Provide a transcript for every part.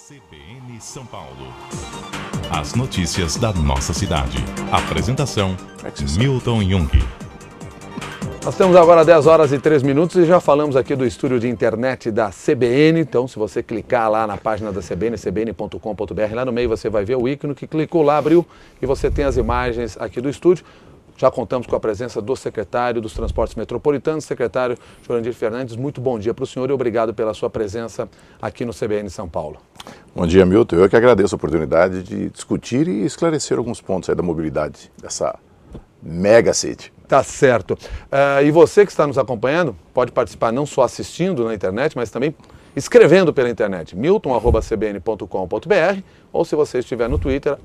CBN São Paulo. As notícias da nossa cidade. Apresentação, Milton Jung. Nós temos agora 10 horas e 3 minutos e já falamos aqui do estúdio de internet da CBN. Então, se você clicar lá na página da CBN, cbn.com.br, lá no meio você vai ver o ícone que clicou lá, abriu, e você tem as imagens aqui do estúdio. Já contamos com a presença do secretário dos Transportes Metropolitanos, secretário Jurandir Fernandes. Muito bom dia para o senhor e obrigado pela sua presença aqui no CBN São Paulo. Bom dia, Milton. Eu que agradeço a oportunidade de discutir e esclarecer alguns pontos aí da mobilidade dessa mega city. Tá certo. E você que está nos acompanhando pode participar não só assistindo na internet, mas também escrevendo pela internet, milton@cbn.com.br, ou se você estiver no Twitter,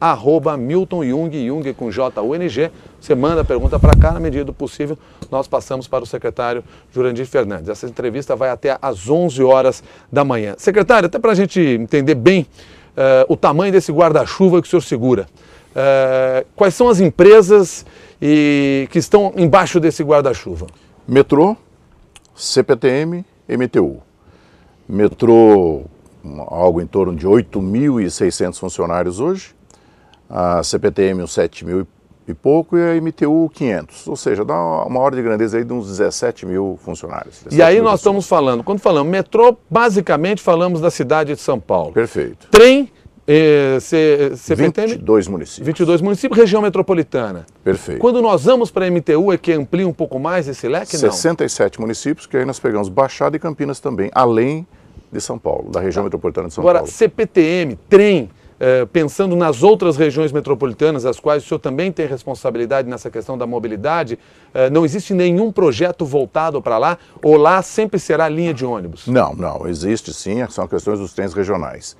@MiltonJung, Jung com J-U-N-G, você manda a pergunta para cá, na medida do possível, nós passamos para o secretário Jurandir Fernandes. Essa entrevista vai até às 11 horas da manhã. Secretário, até para a gente entender bem o tamanho desse guarda-chuva que o senhor segura, quais são as empresas que estão embaixo desse guarda-chuva? Metrô, CPTM, MTU. Metrô, algo em torno de 8.600 funcionários hoje, a CPTM uns 7.000 e pouco e a MTU 500, ou seja, dá uma ordem de grandeza aí de uns 17.000 funcionários. E aí nós estamos falando, quando falamos metrô, basicamente falamos da cidade de São Paulo. Perfeito. Trem, CPTM? 22 municípios. 22 municípios, região metropolitana. Perfeito. Quando nós vamos para a MTU, é que amplia um pouco mais esse leque, não? 67 municípios, que aí nós pegamos Baixada e Campinas também, além de São Paulo, da região metropolitana de São Paulo. Agora, CPTM, trem, pensando nas outras regiões metropolitanas, as quais o senhor também tem responsabilidade nessa questão da mobilidade, não existe nenhum projeto voltado para lá, ou lá sempre será linha de ônibus? Não, existe sim, são questões dos trens regionais.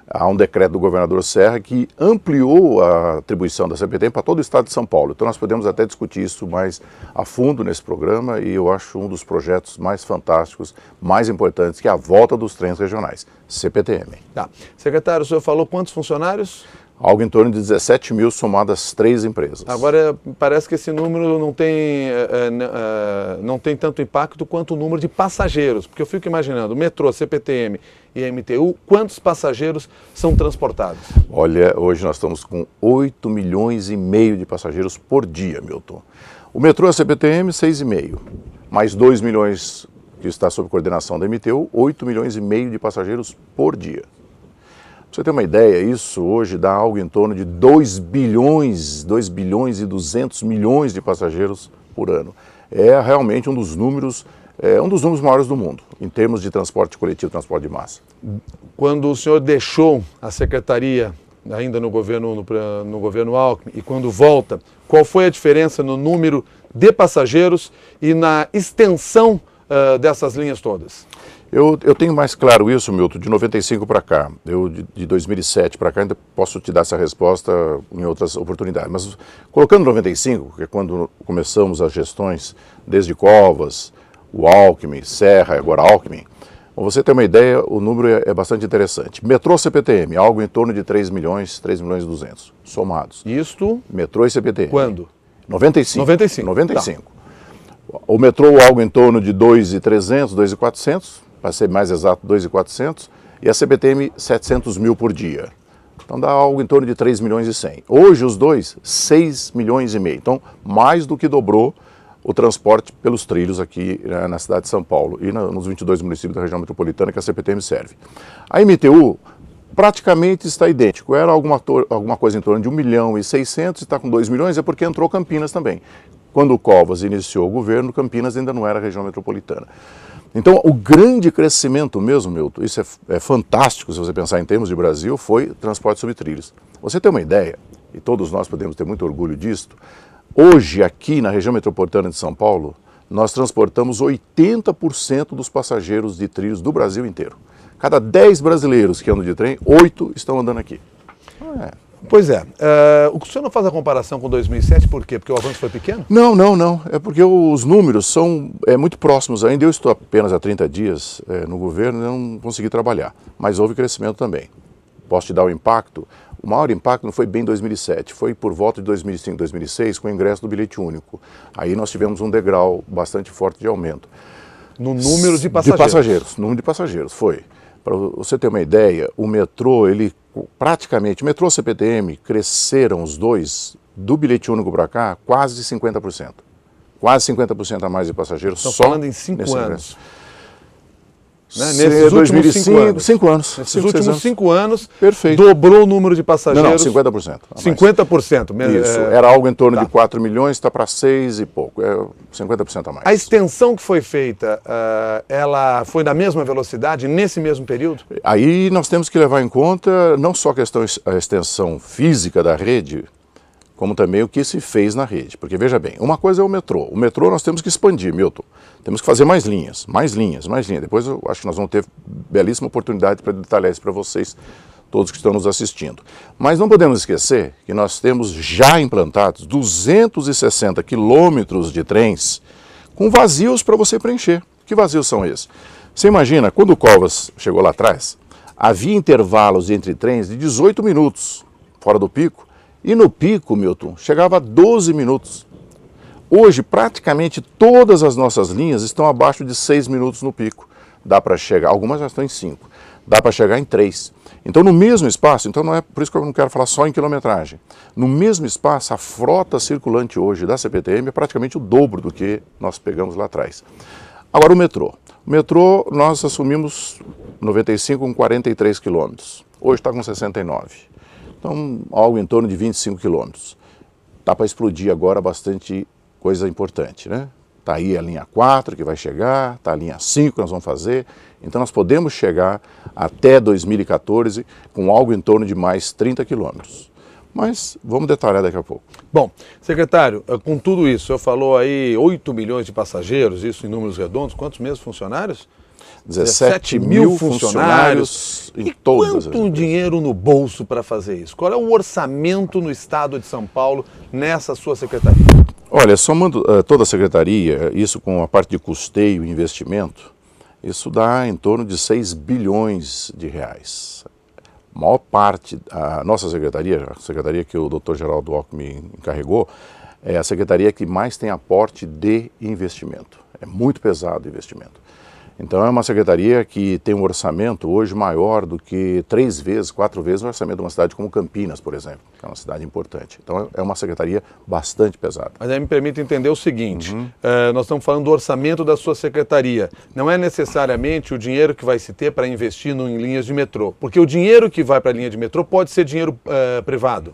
Há um decreto do governador Serra que ampliou a atribuição da CPTM para todo o estado de São Paulo. Então nós podemos até discutir isso mais a fundo nesse programa e eu acho um dos projetos mais fantásticos, mais importantes, que é a volta dos trens regionais, CPTM. Tá. Secretário, o senhor falou quantos funcionários? Algo em torno de 17.000 somadas 3 empresas. Agora, parece que esse número não tem tanto impacto quanto o número de passageiros, porque eu fico imaginando, o metrô, CPTM e MTU, quantos passageiros são transportados? Olha, hoje nós estamos com 8,5 milhões de passageiros por dia, Milton. O metrô e a CPTM, 6,5. Mais 2 milhões que está sob coordenação da MTU, 8,5 milhões de passageiros por dia. Pra você ter uma ideia, isso hoje dá algo em torno de 2 bilhões e 200 milhões de passageiros por ano. É realmente um dos números maiores do mundo, em termos de transporte coletivo, transporte de massa. Quando o senhor deixou a secretaria, ainda no governo Alckmin, e quando volta, qual foi a diferença no número de passageiros e na extensão dessas linhas todas? Eu tenho mais claro isso, Milton, de 95 para cá. Eu, de 2007 para cá, ainda posso te dar essa resposta em outras oportunidades. Mas colocando 95, que é quando começamos as gestões, desde Covas, o Alckmin, Serra, agora Alckmin, para você ter uma ideia, o número é bastante interessante. Metrô CPTM, algo em torno de 3 milhões e 200, somados. Isto? Metrô e CPTM. Quando? 95. 95. Tá. O metrô, algo em torno de 2.300, 2.400, para ser mais exato, 2.400, e a CPTM, 700 mil por dia. Então dá algo em torno de 3 milhões e 100. Hoje os dois, 6 milhões e meio. Então mais do que dobrou o transporte pelos trilhos aqui na cidade de São Paulo e nos 22 municípios da região metropolitana que a CPTM serve. A MTU praticamente está idêntico. Era alguma coisa em torno de 1 milhão e 600, está com 2 milhões, é porque entrou Campinas também. Quando o Covas iniciou o governo, Campinas ainda não era região metropolitana. Então, o grande crescimento mesmo, Milton, isso é fantástico se você pensar em termos de Brasil, foi transporte sobre trilhos. Você tem uma ideia, e todos nós podemos ter muito orgulho disto, hoje aqui na região metropolitana de São Paulo, nós transportamos 80% dos passageiros de trilhos do Brasil inteiro. Cada 10 brasileiros que andam de trem, 8 estão andando aqui. Pois é. O senhor não faz a comparação com 2007, por quê? Porque o avanço foi pequeno? Não. É porque os números são muito próximos ainda. Eu estou apenas há 30 dias no governo e não consegui trabalhar. Mas houve crescimento também. Posso te dar o impacto? O maior impacto não foi bem em 2007, foi por volta de 2005, 2006, com o ingresso do bilhete único. Aí nós tivemos um degrau bastante forte de aumento. No número de passageiros? Número de passageiros, foi. Para você ter uma ideia, o metrô, praticamente, o metrô e CPTM cresceram os dois, do bilhete único para cá, quase 50%. Quase 50% a mais de passageiros. Estão só falando em 5 anos. Né? Nesses últimos 5 anos. Nesses últimos 5 anos, perfeito, dobrou o número de passageiros. Não, 50%. 50%. Isso, era algo em torno de 4 milhões, está para 6 e pouco, 50% a mais. A extensão que foi feita, ela foi da mesma velocidade nesse mesmo período? Aí nós temos que levar em conta não só a extensão física da rede, como também o que se fez na rede. Porque, veja bem, uma coisa é o metrô. O metrô nós temos que expandir, Milton. Temos que fazer mais linhas, mais linhas, mais linhas. Depois eu acho que nós vamos ter belíssima oportunidade para detalhar isso para vocês, todos que estão nos assistindo. Mas não podemos esquecer que nós temos já implantados 260 quilômetros de trens com vazios para você preencher. Que vazios são esses? Você imagina, quando o Covas chegou lá atrás, havia intervalos entre trens de 18 minutos, fora do pico, e no pico, Milton, chegava a 12 minutos. Hoje, praticamente todas as nossas linhas estão abaixo de 6 minutos no pico. Dá para chegar, algumas já estão em 5, dá para chegar em 3. Então, no mesmo espaço, então não é por isso que eu não quero falar só em quilometragem. No mesmo espaço, a frota circulante hoje da CPTM é praticamente o dobro do que nós pegamos lá atrás. Agora, o metrô. O metrô, nós assumimos 95 com 43 quilômetros. Hoje está com 69. Então, algo em torno de 25 quilômetros. Está para explodir agora bastante coisa importante, né? Está aí a linha 4 que vai chegar, está a linha 5 que nós vamos fazer. Então, nós podemos chegar até 2014 com algo em torno de mais 30 quilômetros. Mas vamos detalhar daqui a pouco. Bom, secretário, com tudo isso, o senhor falou aí 8 milhões de passageiros, isso em números redondos, quantos mesmos funcionários? 17 mil funcionários em todas as quanto dinheiro no bolso para fazer isso? Qual é o orçamento no estado de São Paulo nessa sua secretaria? Olha, somando toda a secretaria, isso com a parte de custeio e investimento, isso dá em torno de 6 bilhões de reais. A maior parte, a nossa secretaria, a secretaria que o Dr. Geraldo Alckmin encarregou, é a secretaria que mais tem aporte de investimento. É muito pesado o investimento. Então é uma secretaria que tem um orçamento hoje maior do que 3 vezes, 4 vezes o orçamento de uma cidade como Campinas, por exemplo, que é uma cidade importante. Então é uma secretaria bastante pesada. Mas aí me permite entender o seguinte, nós estamos falando do orçamento da sua secretaria. Não é necessariamente o dinheiro que vai se ter para investir em linhas de metrô, porque o dinheiro que vai para a linha de metrô pode ser dinheiro privado.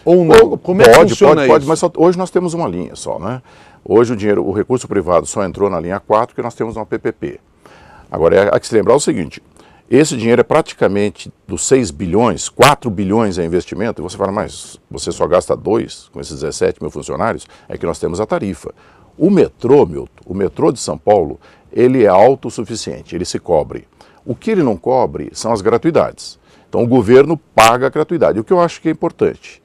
Ou não? Como é que funciona isso? Pode, mas hoje nós temos uma linha só, né? Hoje o recurso privado só entrou na linha 4 porque nós temos uma PPP. Agora, há que se lembrar o seguinte, esse dinheiro é praticamente dos 6 bilhões, 4 bilhões é investimento, e você fala, mas você só gasta 2 com esses 17 mil funcionários, é que nós temos a tarifa. O metrô, Milton, o metrô de São Paulo, ele é autossuficiente, ele se cobre. O que ele não cobre são as gratuidades. Então o governo paga a gratuidade, o que eu acho que é importante.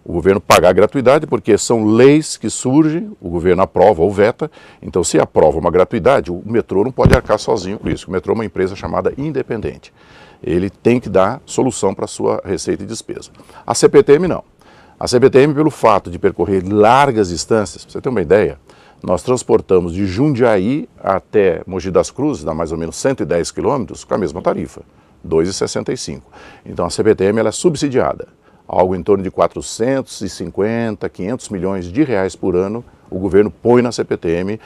O governo pagar a gratuidade, porque são leis que surgem, o governo aprova ou veta, então se aprova uma gratuidade, o metrô não pode arcar sozinho com isso. O metrô é uma empresa chamada independente. Ele tem que dar solução para a sua receita e despesa. A CPTM não. A CPTM, pelo fato de percorrer largas distâncias, para você ter uma ideia, nós transportamos de Jundiaí até Mogi das Cruzes, dá mais ou menos 110 quilômetros, com a mesma tarifa, R$ 2,65. Então a CPTM ela é subsidiada. Algo em torno de 450, 500 milhões de reais por ano, o governo põe na CPTM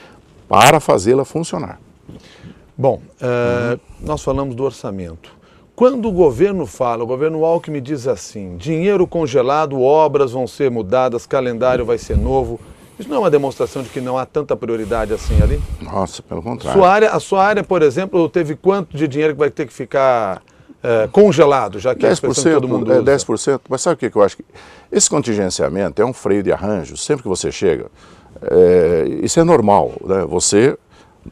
para fazê-la funcionar. Bom, nós falamos do orçamento. Quando o governo fala, o governo Alckmin diz assim, dinheiro congelado, obras vão ser mudadas, calendário vai ser novo, isso não é uma demonstração de que não há tanta prioridade assim ali? Nossa, pelo contrário. A sua área, por exemplo, teve quanto de dinheiro que vai ter que ficar congelado, já que 10%, todo mundo usa? 10%, mas sabe o que eu acho? Esse contingenciamento é um freio de arranjo, sempre que você chega, isso é normal, né? Você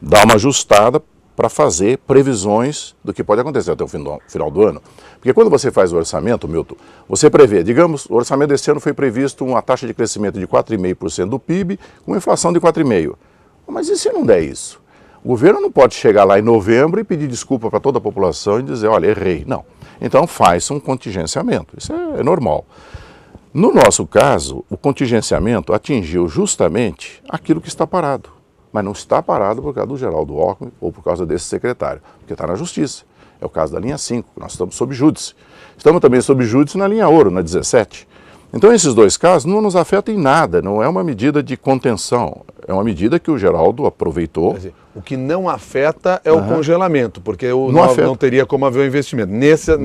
dá uma ajustada para fazer previsões do que pode acontecer até o final do ano. Porque quando você faz o orçamento, Milton, você prevê, digamos, o orçamento desse ano foi previsto uma taxa de crescimento de 4,5% do PIB, com inflação de 4,5%. Mas e se não der isso? O governo não pode chegar lá em novembro e pedir desculpa para toda a população e dizer, olha, errei. Não. Então faz um contingenciamento. Isso é normal. No nosso caso, o contingenciamento atingiu justamente aquilo que está parado. Mas não está parado por causa do Geraldo Alckmin ou por causa desse secretário, porque está na justiça. É o caso da linha 5, nós estamos sob júdice. Estamos também sob júdice na linha ouro, na 17. Então esses dois casos não nos afetam em nada, não é uma medida de contenção, é uma medida que o Geraldo aproveitou. Dizer, o que não afeta é o congelamento, porque não teria como haver o investimento nessa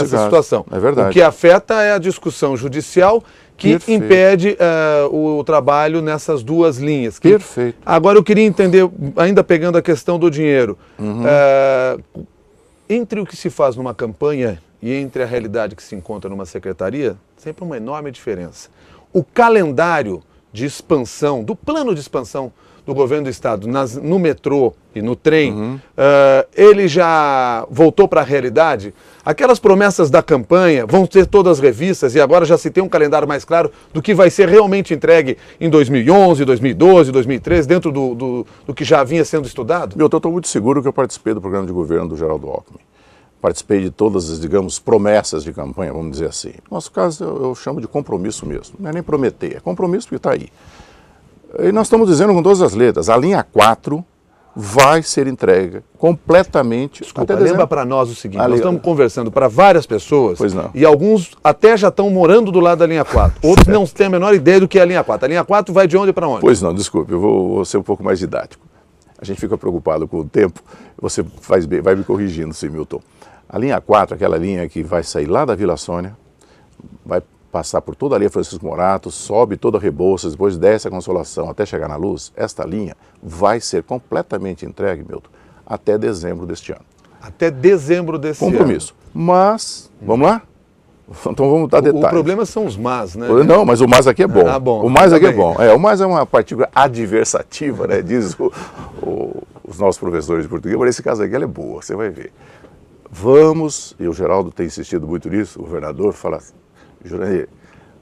situação. É verdade. O que afeta é a discussão judicial que impede o trabalho nessas duas linhas. Perfeito. Agora eu queria entender, ainda pegando a questão do dinheiro, entre o que se faz numa campanha e entre a realidade que se encontra numa secretaria, sempre uma enorme diferença. O calendário de expansão, do plano de expansão do governo do estado no metrô e no trem, ele já voltou para a realidade? Aquelas promessas da campanha vão ter todas revistas e agora já se tem um calendário mais claro do que vai ser realmente entregue em 2011, 2012, 2013, dentro do que já vinha sendo estudado? Eu estou muito seguro que eu participei do programa de governo do Geraldo Alckmin. Participei de todas as, digamos, promessas de campanha, vamos dizer assim. No nosso caso, eu chamo de compromisso mesmo. Não é nem prometer, é compromisso porque está aí. E nós estamos dizendo com todas as letras, a linha 4 vai ser entregue completamente. Desculpa, lembra para nós o seguinte, nós estamos conversando para várias pessoas e alguns até já estão morando do lado da linha 4. Outros não têm a menor ideia do que é a linha 4. A linha 4 vai de onde para onde? Pois não, desculpe, eu vou ser um pouco mais didático. A gente fica preocupado com o tempo, você vai me corrigindo, Similton. A linha 4, aquela linha que vai sair lá da Vila Sônia, vai passar por toda a linha Francisco Morato, sobe toda a Rebouças, depois desce a Consolação até chegar na Luz, esta linha vai ser completamente entregue, Milton, até dezembro deste ano. Até dezembro deste ano. Compromisso. Mas, vamos lá? Então vamos dar detalhes. O problema são os mas, né? Não, mas o mas aqui é bom. Bom. O mas aqui é bom. O mas é uma partícula adversativa, né? Diz os nossos professores de português, mas nesse caso aqui ela é boa, você vai ver. Vamos, e o Geraldo tem insistido muito nisso, o governador fala, Jurandir,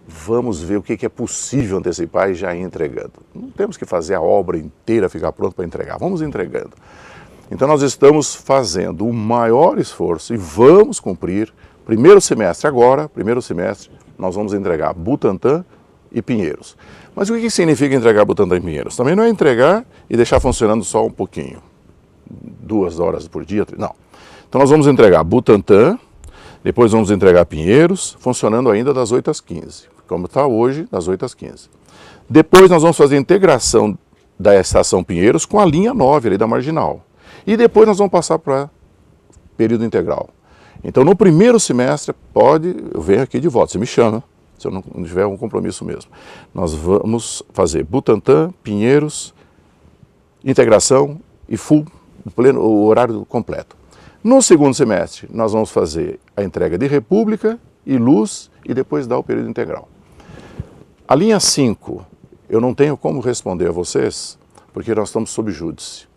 vamos ver o que é possível antecipar e já ir entregando. Não temos que fazer a obra inteira ficar pronta para entregar, vamos entregando. Então nós estamos fazendo o maior esforço e vamos cumprir. Primeiro semestre, nós vamos entregar Butantã e Pinheiros. Mas o que significa entregar Butantã e Pinheiros? Também não é entregar e deixar funcionando só um pouquinho, 2 horas por dia, não. Então nós vamos entregar Butantã, depois vamos entregar Pinheiros, funcionando ainda das 8 às 15, como está hoje, das 8 às 15. Depois nós vamos fazer a integração da estação Pinheiros com a linha 9 ali da Marginal. E depois nós vamos passar para período integral. Então no primeiro semestre, eu venho aqui de volta, você me chama, se eu não tiver um compromisso mesmo. Nós vamos fazer Butantã, Pinheiros, integração e o horário completo. No segundo semestre, nós vamos fazer a entrega de República e Luz e depois dar o período integral. A linha 5, eu não tenho como responder a vocês, porque nós estamos sob júdice.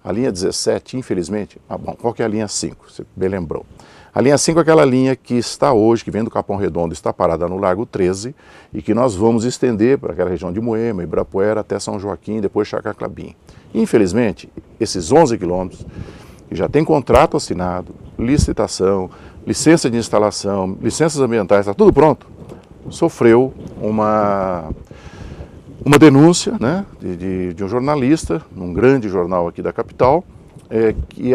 A linha 17, infelizmente, qual que é a linha 5? Você bem lembrou. A linha 5 é aquela linha que está hoje, que vem do Capão Redondo, está parada no Largo 13 e que nós vamos estender para aquela região de Moema, Ibirapuera, até São Joaquim, depois Chacaclabim. Infelizmente, esses 11 quilômetros, que já tem contrato assinado, licitação, licença de instalação, licenças ambientais, está tudo pronto, sofreu uma denúncia, né, de um jornalista, num grande jornal aqui da capital, que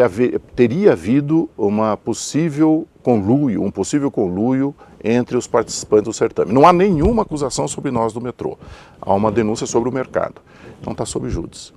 teria havido um possível conluio entre os participantes do certame. Não há nenhuma acusação sobre nós do metrô, há uma denúncia sobre o mercado, então está sob júdice.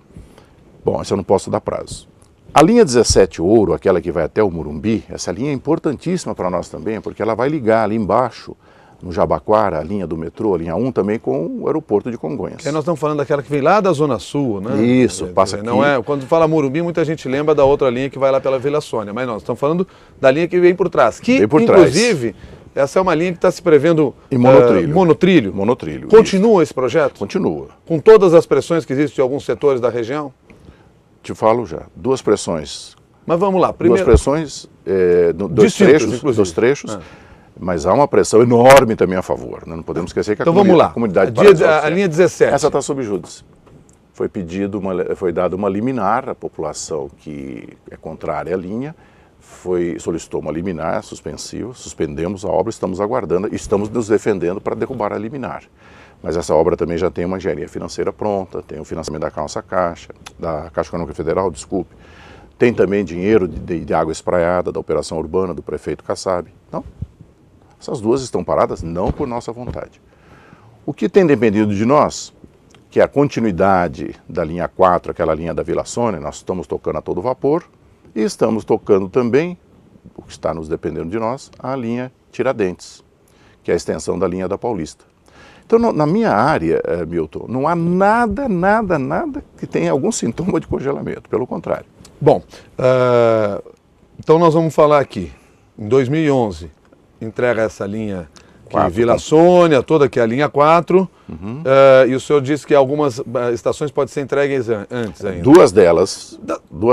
Bom, isso eu não posso dar prazo. A linha 17 Ouro, aquela que vai até o Morumbi, essa linha é importantíssima para nós também, porque ela vai ligar ali embaixo, no Jabaquara, a linha do metrô, a linha 1, também com o aeroporto de Congonhas. Nós estamos falando daquela que vem lá da Zona Sul, né? Isso, passa aqui. Não é, quando fala Morumbi, muita gente lembra da outra linha que vai lá pela Vila Sônia, mas nós estamos falando da linha que vem por trás. Que, inclusive, essa é uma linha que está se prevendo em monotrilho. Monotrilho. Continua esse projeto? Continua. Com todas as pressões que existem em alguns setores da região? Te falo já, 2 pressões. Mas vamos lá, primeiro... 2 pressões, dos trechos, mas há uma pressão enorme também a favor. Né? Não podemos esquecer que então, vamos lá. A comunidade... A linha 17. Essa está sob júdice. Foi dada uma liminar à população que é contrária à linha, solicitou uma liminar suspensiva, suspendemos a obra, estamos aguardando, estamos nos defendendo para derrubar a liminar. Mas essa obra também já tem uma engenharia financeira pronta, tem o financiamento da Caixa Econômica Federal, Tem também dinheiro de água espraiada, da operação urbana, do prefeito Kassab. Não, essas duas estão paradas não por nossa vontade. O que tem dependido de nós, que é a continuidade da linha 4, aquela linha da Vila Sônia, nós estamos tocando a todo vapor, e estamos tocando também, o que está nos dependendo de nós, a linha Tiradentes, que é a extensão da linha da Paulista. Então, na minha área, Milton, não há nada que tenha algum sintoma de congelamento, pelo contrário. Bom, então nós vamos falar aqui, em 2011, entrega essa linha Vila Sônia, toda que é a linha 4, e o senhor disse que algumas estações podem ser entregues antes ainda. Duas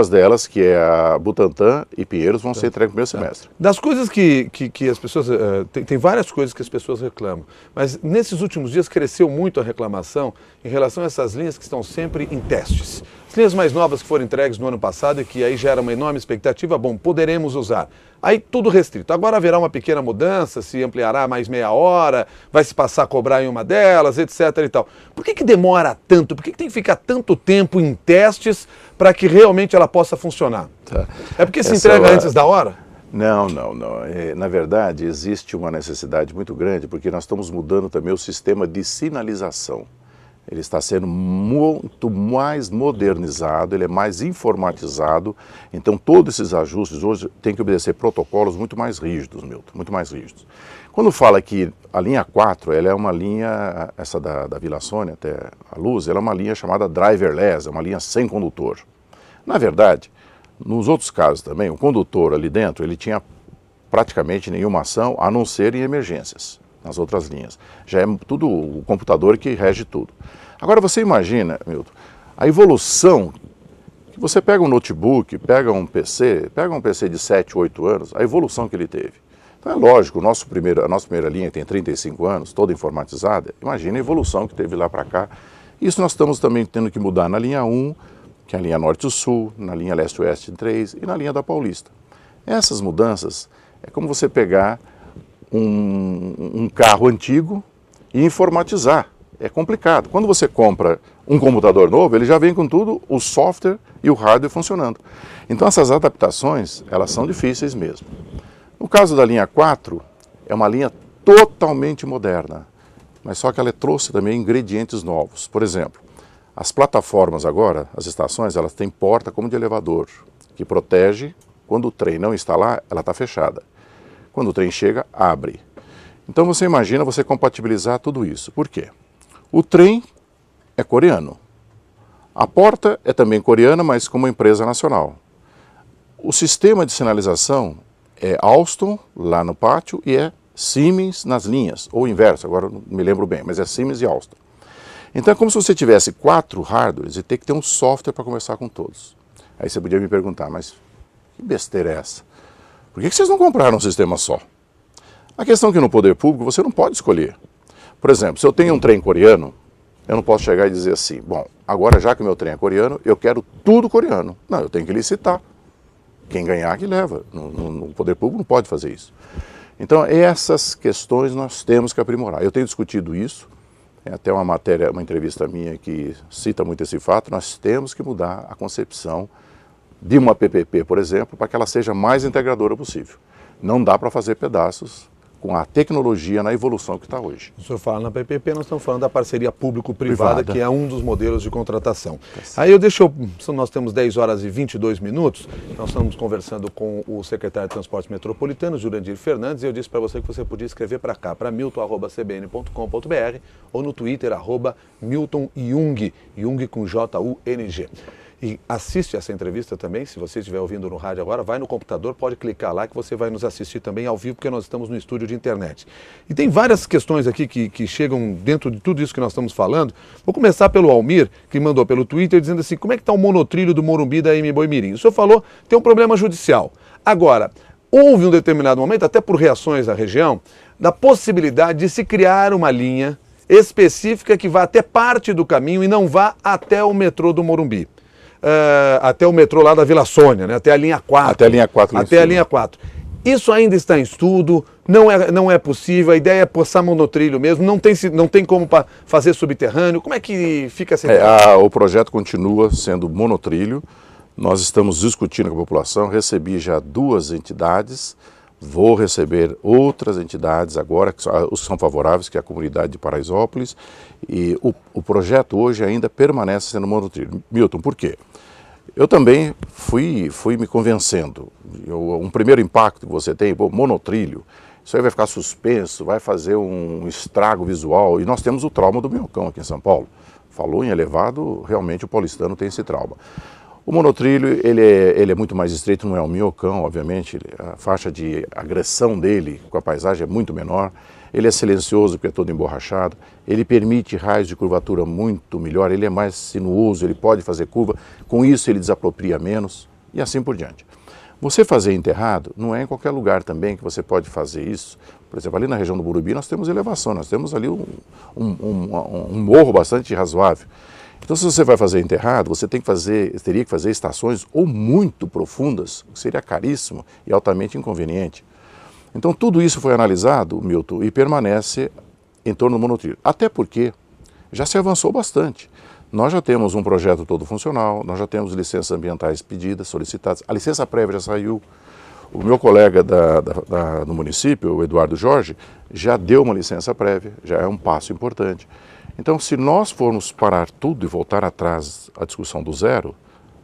delas, que é a Butantã e Pinheiros, vão ser entregues no primeiro semestre. Das coisas que as pessoas... tem várias coisas que as pessoas reclamam, mas nesses últimos dias cresceu muito a reclamação em relação a essas linhas que estão sempre em testes. As linhas mais novas que foram entregues no ano passado e que aí gera uma enorme expectativa, bom, poderemos usar. Aí tudo restrito. Agora haverá uma pequena mudança, se ampliará mais meia hora, vai se passar a cobrar em uma delas, etc. e tal. Por que demora tanto? Por que tem que ficar tanto tempo em testes para que realmente ela possa funcionar? Tá. É porque se entrega antes da hora? Não. Na verdade, existe uma necessidade muito grande, porque nós estamos mudando também o sistema de sinalização. Ele está sendo muito mais modernizado, ele é mais informatizado, então todos esses ajustes hoje têm que obedecer protocolos muito mais rígidos, Milton, muito mais rígidos. Quando fala que a linha 4, ela é uma linha, essa da Vila Sônia até a Luz, ela é uma linha chamada driverless, é uma linha sem condutor. Na verdade, nos outros casos também, o condutor ali dentro, ele tinha praticamente nenhuma ação, a não ser em emergências. Nas outras linhas. Já é tudo o computador que rege tudo. Agora você imagina, Milton, a evolução, que você pega um notebook, pega um PC de 7, 8 anos, a evolução que ele teve. Então é lógico, a nossa primeira linha tem 35 anos, toda informatizada, imagina a evolução que teve lá para cá. Isso nós estamos também tendo que mudar na linha 1, que é a linha Norte-Sul, na linha Leste-Oeste 3 e na linha da Paulista. Essas mudanças é como você pegar um carro antigo e informatizar. É complicado. Quando você compra um computador novo, ele já vem com tudo, o software e o hardware funcionando. Então essas adaptações, elas são difíceis mesmo. No caso da linha 4, é uma linha totalmente moderna, mas só que ela trouxe também ingredientes novos. Por exemplo, as plataformas agora, as estações, elas têm porta como de elevador, que protege, quando o trem não está lá, ela está fechada. Quando o trem chega, abre. Então você imagina você compatibilizar tudo isso. Por quê? O trem é coreano. A porta é também coreana, mas com uma empresa nacional. O sistema de sinalização é Alstom, lá no pátio, e é Siemens nas linhas, ou inverso, agora não me lembro bem, mas é Siemens e Alstom. Então é como se você tivesse 4 hardwares e ter que ter um software para conversar com todos. Aí você podia me perguntar, mas que besteira é essa? Por que vocês não compraram um sistema só? A questão é que no poder público você não pode escolher. Por exemplo, se eu tenho um trem coreano, eu não posso chegar e dizer assim, bom, agora já que o meu trem é coreano, eu quero tudo coreano. Não, eu tenho que licitar. Quem ganhar que leva. No poder público não pode fazer isso. Então essas questões nós temos que aprimorar. Eu tenho discutido isso, tem até uma matéria, uma entrevista minha que cita muito esse fato, nós temos que mudar a concepção de uma PPP, por exemplo, para que ela seja mais integradora possível. Não dá para fazer pedaços com a tecnologia na evolução que está hoje. O senhor fala na PPP, nós estamos falando da parceria público-privada, que é um dos modelos de contratação. Aí nós temos 10 horas e 22 minutos, nós estamos conversando com o secretário de Transportes Metropolitanos, Jurandir Fernandes, e eu disse para você que você podia escrever para cá, para milton@cbn.com.br ou no Twitter, @MiltonJung, Jung com J-U-N-G. E assiste essa entrevista também, se você estiver ouvindo no rádio agora, vai no computador, pode clicar lá que você vai nos assistir também ao vivo, porque nós estamos no estúdio de internet. E tem várias questões aqui que chegam dentro de tudo isso que nós estamos falando. Vou começar pelo Almir, que mandou pelo Twitter, dizendo assim, como é que está o monotrilho do Morumbi da M. Boimirim? O senhor falou, tem um problema judicial. Agora, houve um determinado momento, até por reações da região, da possibilidade de se criar uma linha específica que vá até parte do caminho e não vá até o metrô do Morumbi. Até o metrô lá da Vila Sônia, né? Até a linha 4. Até a linha 4. Até a linha 4. Isso ainda está em estudo, não é possível, a ideia é passar monotrilho mesmo, não tem como fazer subterrâneo. Como é que fica essa ideia? O projeto continua sendo monotrilho, Nós estamos discutindo com a população, recebi já 2 entidades, vou receber outras entidades agora, que são favoráveis, que é a comunidade de Paraisópolis, e o projeto hoje ainda permanece sendo monotrilho. Milton, por quê? Eu também fui me convencendo. Um primeiro impacto que você tem, monotrilho, isso aí vai ficar suspenso, vai fazer um estrago visual, e nós temos o trauma do Minhocão aqui em São Paulo. Falou em elevado, realmente o paulistano tem esse trauma. O monotrilho, ele é muito mais estreito, não é um Minhocão, obviamente, a faixa de agressão dele com a paisagem é muito menor, ele é silencioso porque é todo emborrachado, ele permite raios de curvatura muito melhor, ele é mais sinuoso, ele pode fazer curva, com isso ele desapropria menos e assim por diante. Você fazer enterrado não é em qualquer lugar também que você pode fazer isso. Por exemplo, ali na região do Morumbi nós temos elevação, nós temos ali um morro bastante razoável. Então, se você vai fazer enterrado, você teria que fazer estações ou muito profundas, que seria caríssimo e altamente inconveniente. Então, tudo isso foi analisado, Milton, e permanece em torno do monotrilho. Até porque já se avançou bastante. Nós já temos um projeto todo funcional, nós já temos licenças ambientais pedidas, solicitadas, a licença prévia já saiu. O meu colega do município, o Eduardo Jorge, já deu uma licença prévia, já é um passo importante. Então, se nós formos parar tudo e voltar atrás à discussão do zero,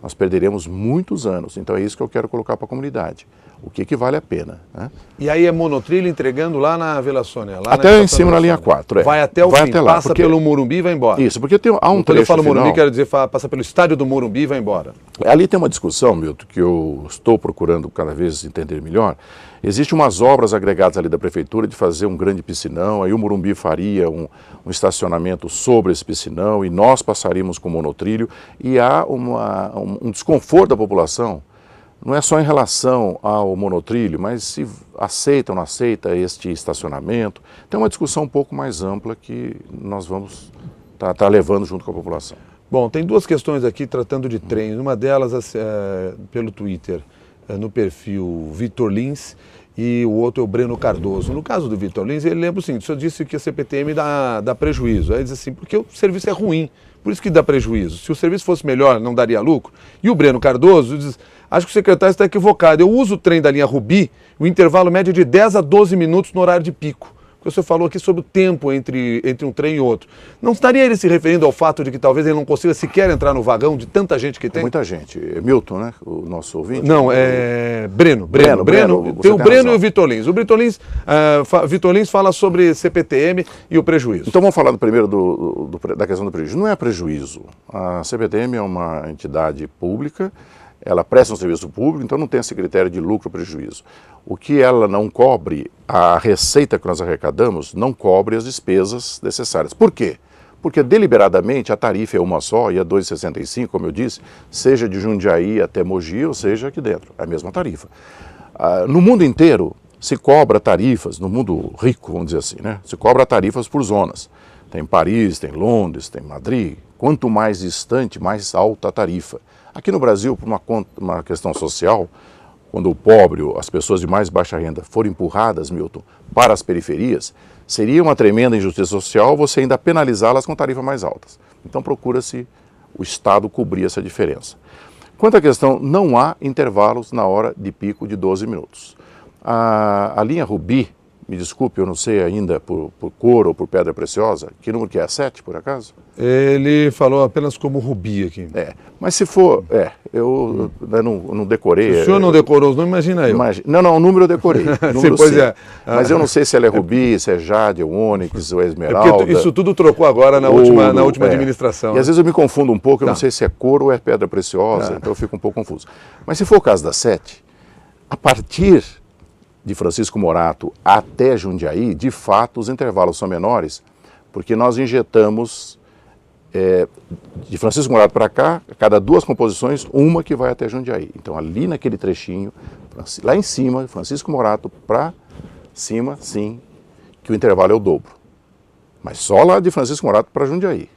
nós perderemos muitos anos. Então, é isso que eu quero colocar para a comunidade. O que vale a pena, né? E aí é monotrilho entregando lá na Vila Sônia? Lá até em cima na linha 4. Vai até o fim, até lá, passa pelo Morumbi e vai embora. Isso, porque há um trecho Quando eu falo final, Morumbi, quero dizer passa pelo estádio do Morumbi e vai embora. Ali tem uma discussão, Milton, que eu estou procurando cada vez entender melhor. Existem umas obras agregadas ali da prefeitura de fazer um grande piscinão, aí o Morumbi faria um estacionamento sobre esse piscinão e nós passaríamos com monotrilho e há um desconforto da população. Não é só em relação ao monotrilho, mas se aceita ou não aceita este estacionamento. Tem uma discussão um pouco mais ampla que nós vamos estar levando junto com a população. Bom, tem 2 questões aqui tratando de trens. Uma delas pelo Twitter, no perfil Vitor Lins, e o outro é o Breno Cardoso. No caso do Vitor Lins, ele lembra o seguinte: o senhor disse que a CPTM dá prejuízo. Aí ele diz assim, porque o serviço é ruim, por isso que dá prejuízo. Se o serviço fosse melhor, não daria lucro. E o Breno Cardoso diz: acho que o secretário está equivocado. Eu uso o trem da linha Rubi, o intervalo médio é de 10 a 12 minutos no horário de pico. Porque o senhor falou aqui sobre o tempo entre um trem e outro. Não estaria ele se referindo ao fato de que talvez ele não consiga sequer entrar no vagão de tanta gente que tem? Muita gente. Milton, né? O nosso ouvinte. Não, é Breno. Tem o Breno e o Vitor Lins. O Vitor Lins fala sobre CPTM e o prejuízo. Então vamos falar primeiro da questão do prejuízo. Não é prejuízo. A CPTM é uma entidade pública, ela presta um serviço público, então não tem esse critério de lucro ou prejuízo. O que ela não cobre, a receita que nós arrecadamos, não cobre as despesas necessárias. Por quê? Porque deliberadamente a tarifa é uma só e é 2,65, como eu disse, seja de Jundiaí até Mogi, ou seja aqui dentro, é a mesma tarifa. No mundo inteiro se cobra tarifas, no mundo rico, vamos dizer assim, né? Se cobra tarifas por zonas. Tem Paris, tem Londres, tem Madrid. Quanto mais distante, mais alta a tarifa. Aqui no Brasil, por uma questão social, quando o pobre, as pessoas de mais baixa renda forem empurradas, Milton, para as periferias, seria uma tremenda injustiça social você ainda penalizá-las com tarifas mais altas. Então procura-se o Estado cobrir essa diferença. Quanto à questão, não há intervalos na hora de pico de 12 minutos. A linha Rubi, me desculpe, eu não sei ainda por cor ou por pedra preciosa, que número que é? 7, por acaso? Ele falou apenas como Rubi aqui. Mas se for, eu não decorei. O senhor não decorou os nomes, imagina eu. Não, o número eu decorei. Sim, pois é. Mas eu não sei se ela é Rubi, se é Jade, é Ônix, ou é Esmeralda. Porque isso tudo trocou agora na última administração. E às vezes eu me confundo um pouco, eu não sei se é cor ou é pedra preciosa, então eu fico um pouco confuso. Mas se for o caso da 7, a partir de Francisco Morato até Jundiaí, de fato os intervalos são menores, porque nós injetamos de Francisco Morato para cá, a cada 2 composições, uma que vai até Jundiaí. Então ali naquele trechinho, lá em cima, Francisco Morato para cima, sim, que o intervalo é o dobro. Mas só lá de Francisco Morato para Jundiaí.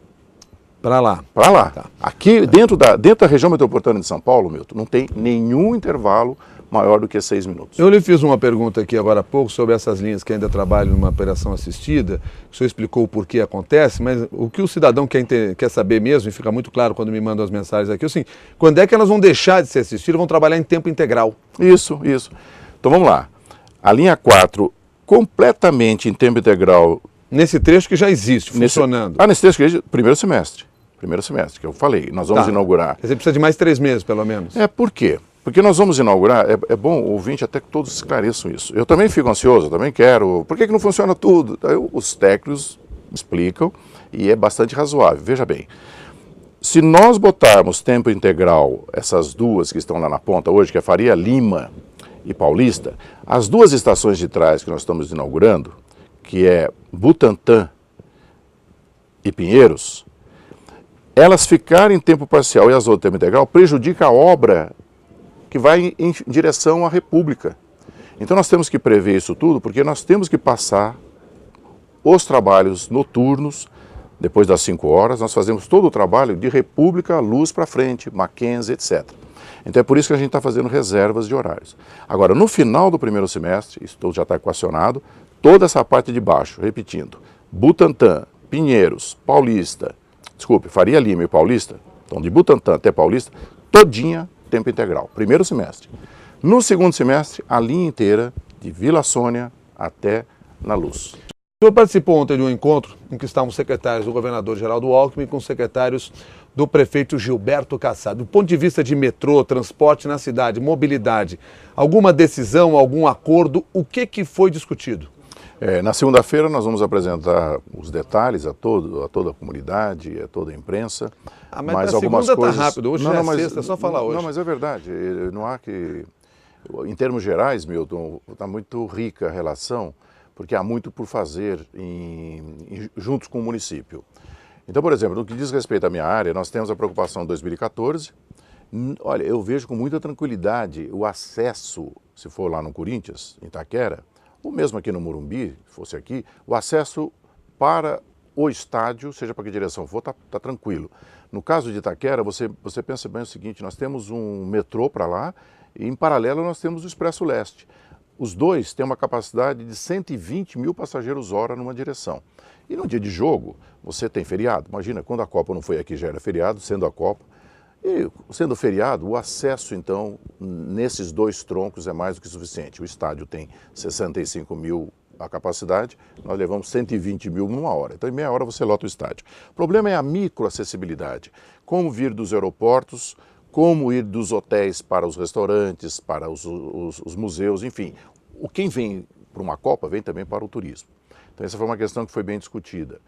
Para lá. Para lá. Tá. Aqui, dentro da região metropolitana de São Paulo, Milton, não tem nenhum intervalo maior do que 6 minutos. Eu lhe fiz uma pergunta aqui agora há pouco sobre essas linhas que ainda trabalham numa operação assistida. O senhor explicou o porquê acontece, mas o que o cidadão quer saber mesmo, e fica muito claro quando me mandam as mensagens aqui, assim, quando é que elas vão deixar de ser assistidas e vão trabalhar em tempo integral? Isso. Então vamos lá. A linha 4, completamente em tempo integral. Nesse trecho que já existe, funcionando. Nesse trecho que existe, primeiro semestre, que eu falei. Nós vamos inaugurar. Você precisa de mais 3 meses, pelo menos. Por quê? Porque nós vamos inaugurar, é bom o ouvinte até que todos esclareçam isso. Eu também fico ansioso, eu também quero. Por que não funciona tudo? Os técnicos explicam e é bastante razoável. Veja bem, se nós botarmos tempo integral, essas duas que estão lá na ponta hoje, que é Faria Lima e Paulista, as duas estações de trás que nós estamos inaugurando, que é Butantã e Pinheiros, elas ficarem em tempo parcial e as outras em tempo integral, prejudica a obra que vai em direção à República. Então nós temos que prever isso tudo, porque nós temos que passar os trabalhos noturnos, depois das 5 horas, nós fazemos todo o trabalho de República, Luz para frente, Mackenzie, etc. Então é por isso que a gente está fazendo reservas de horários. Agora, no final do primeiro semestre, isso já está equacionado, toda essa parte de baixo, repetindo, Butantã, Pinheiros, Faria Lima e Paulista, então de Butantã até Paulista, todinha tempo integral, primeiro semestre. No segundo semestre, a linha inteira, de Vila Sônia até na Luz. O senhor participou ontem de um encontro em que estavam secretários do governador Geraldo Alckmin com secretários do prefeito Gilberto Kassab. Do ponto de vista de metrô, transporte na cidade, mobilidade, alguma decisão, algum acordo, o que foi discutido? Na segunda-feira nós vamos apresentar os detalhes a toda a comunidade, a toda a imprensa. Mas algumas coisas... está rápido, hoje é sexta, é só falar hoje. Não, mas é verdade, não há que... Em termos gerais, Milton, está muito rica a relação, porque há muito por fazer juntos com o município. Então, por exemplo, no que diz respeito à minha área, nós temos a preocupação de 2014. Olha, eu vejo com muita tranquilidade o acesso, se for lá no Corinthians, em Itaquera, ou mesmo aqui no Morumbi, se fosse aqui, o acesso para o estádio, seja para que direção for, está tranquilo. No caso de Itaquera, você pensa bem o seguinte, nós temos um metrô para lá e em paralelo nós temos o Expresso Leste. Os dois têm uma capacidade de 120 mil passageiros hora numa direção. E no dia de jogo, você tem feriado. Imagina, quando a Copa não foi aqui, já era feriado, sendo a Copa. E sendo feriado, o acesso, então, nesses dois troncos é mais do que suficiente. O estádio tem 65 mil a capacidade, nós levamos 120 mil numa hora. Então, em meia hora você lota o estádio. O problema é a microacessibilidade. Como vir dos aeroportos, como ir dos hotéis para os restaurantes, para os museus, enfim. Quem vem para uma Copa vem também para o turismo. Então, essa foi uma questão que foi bem discutida.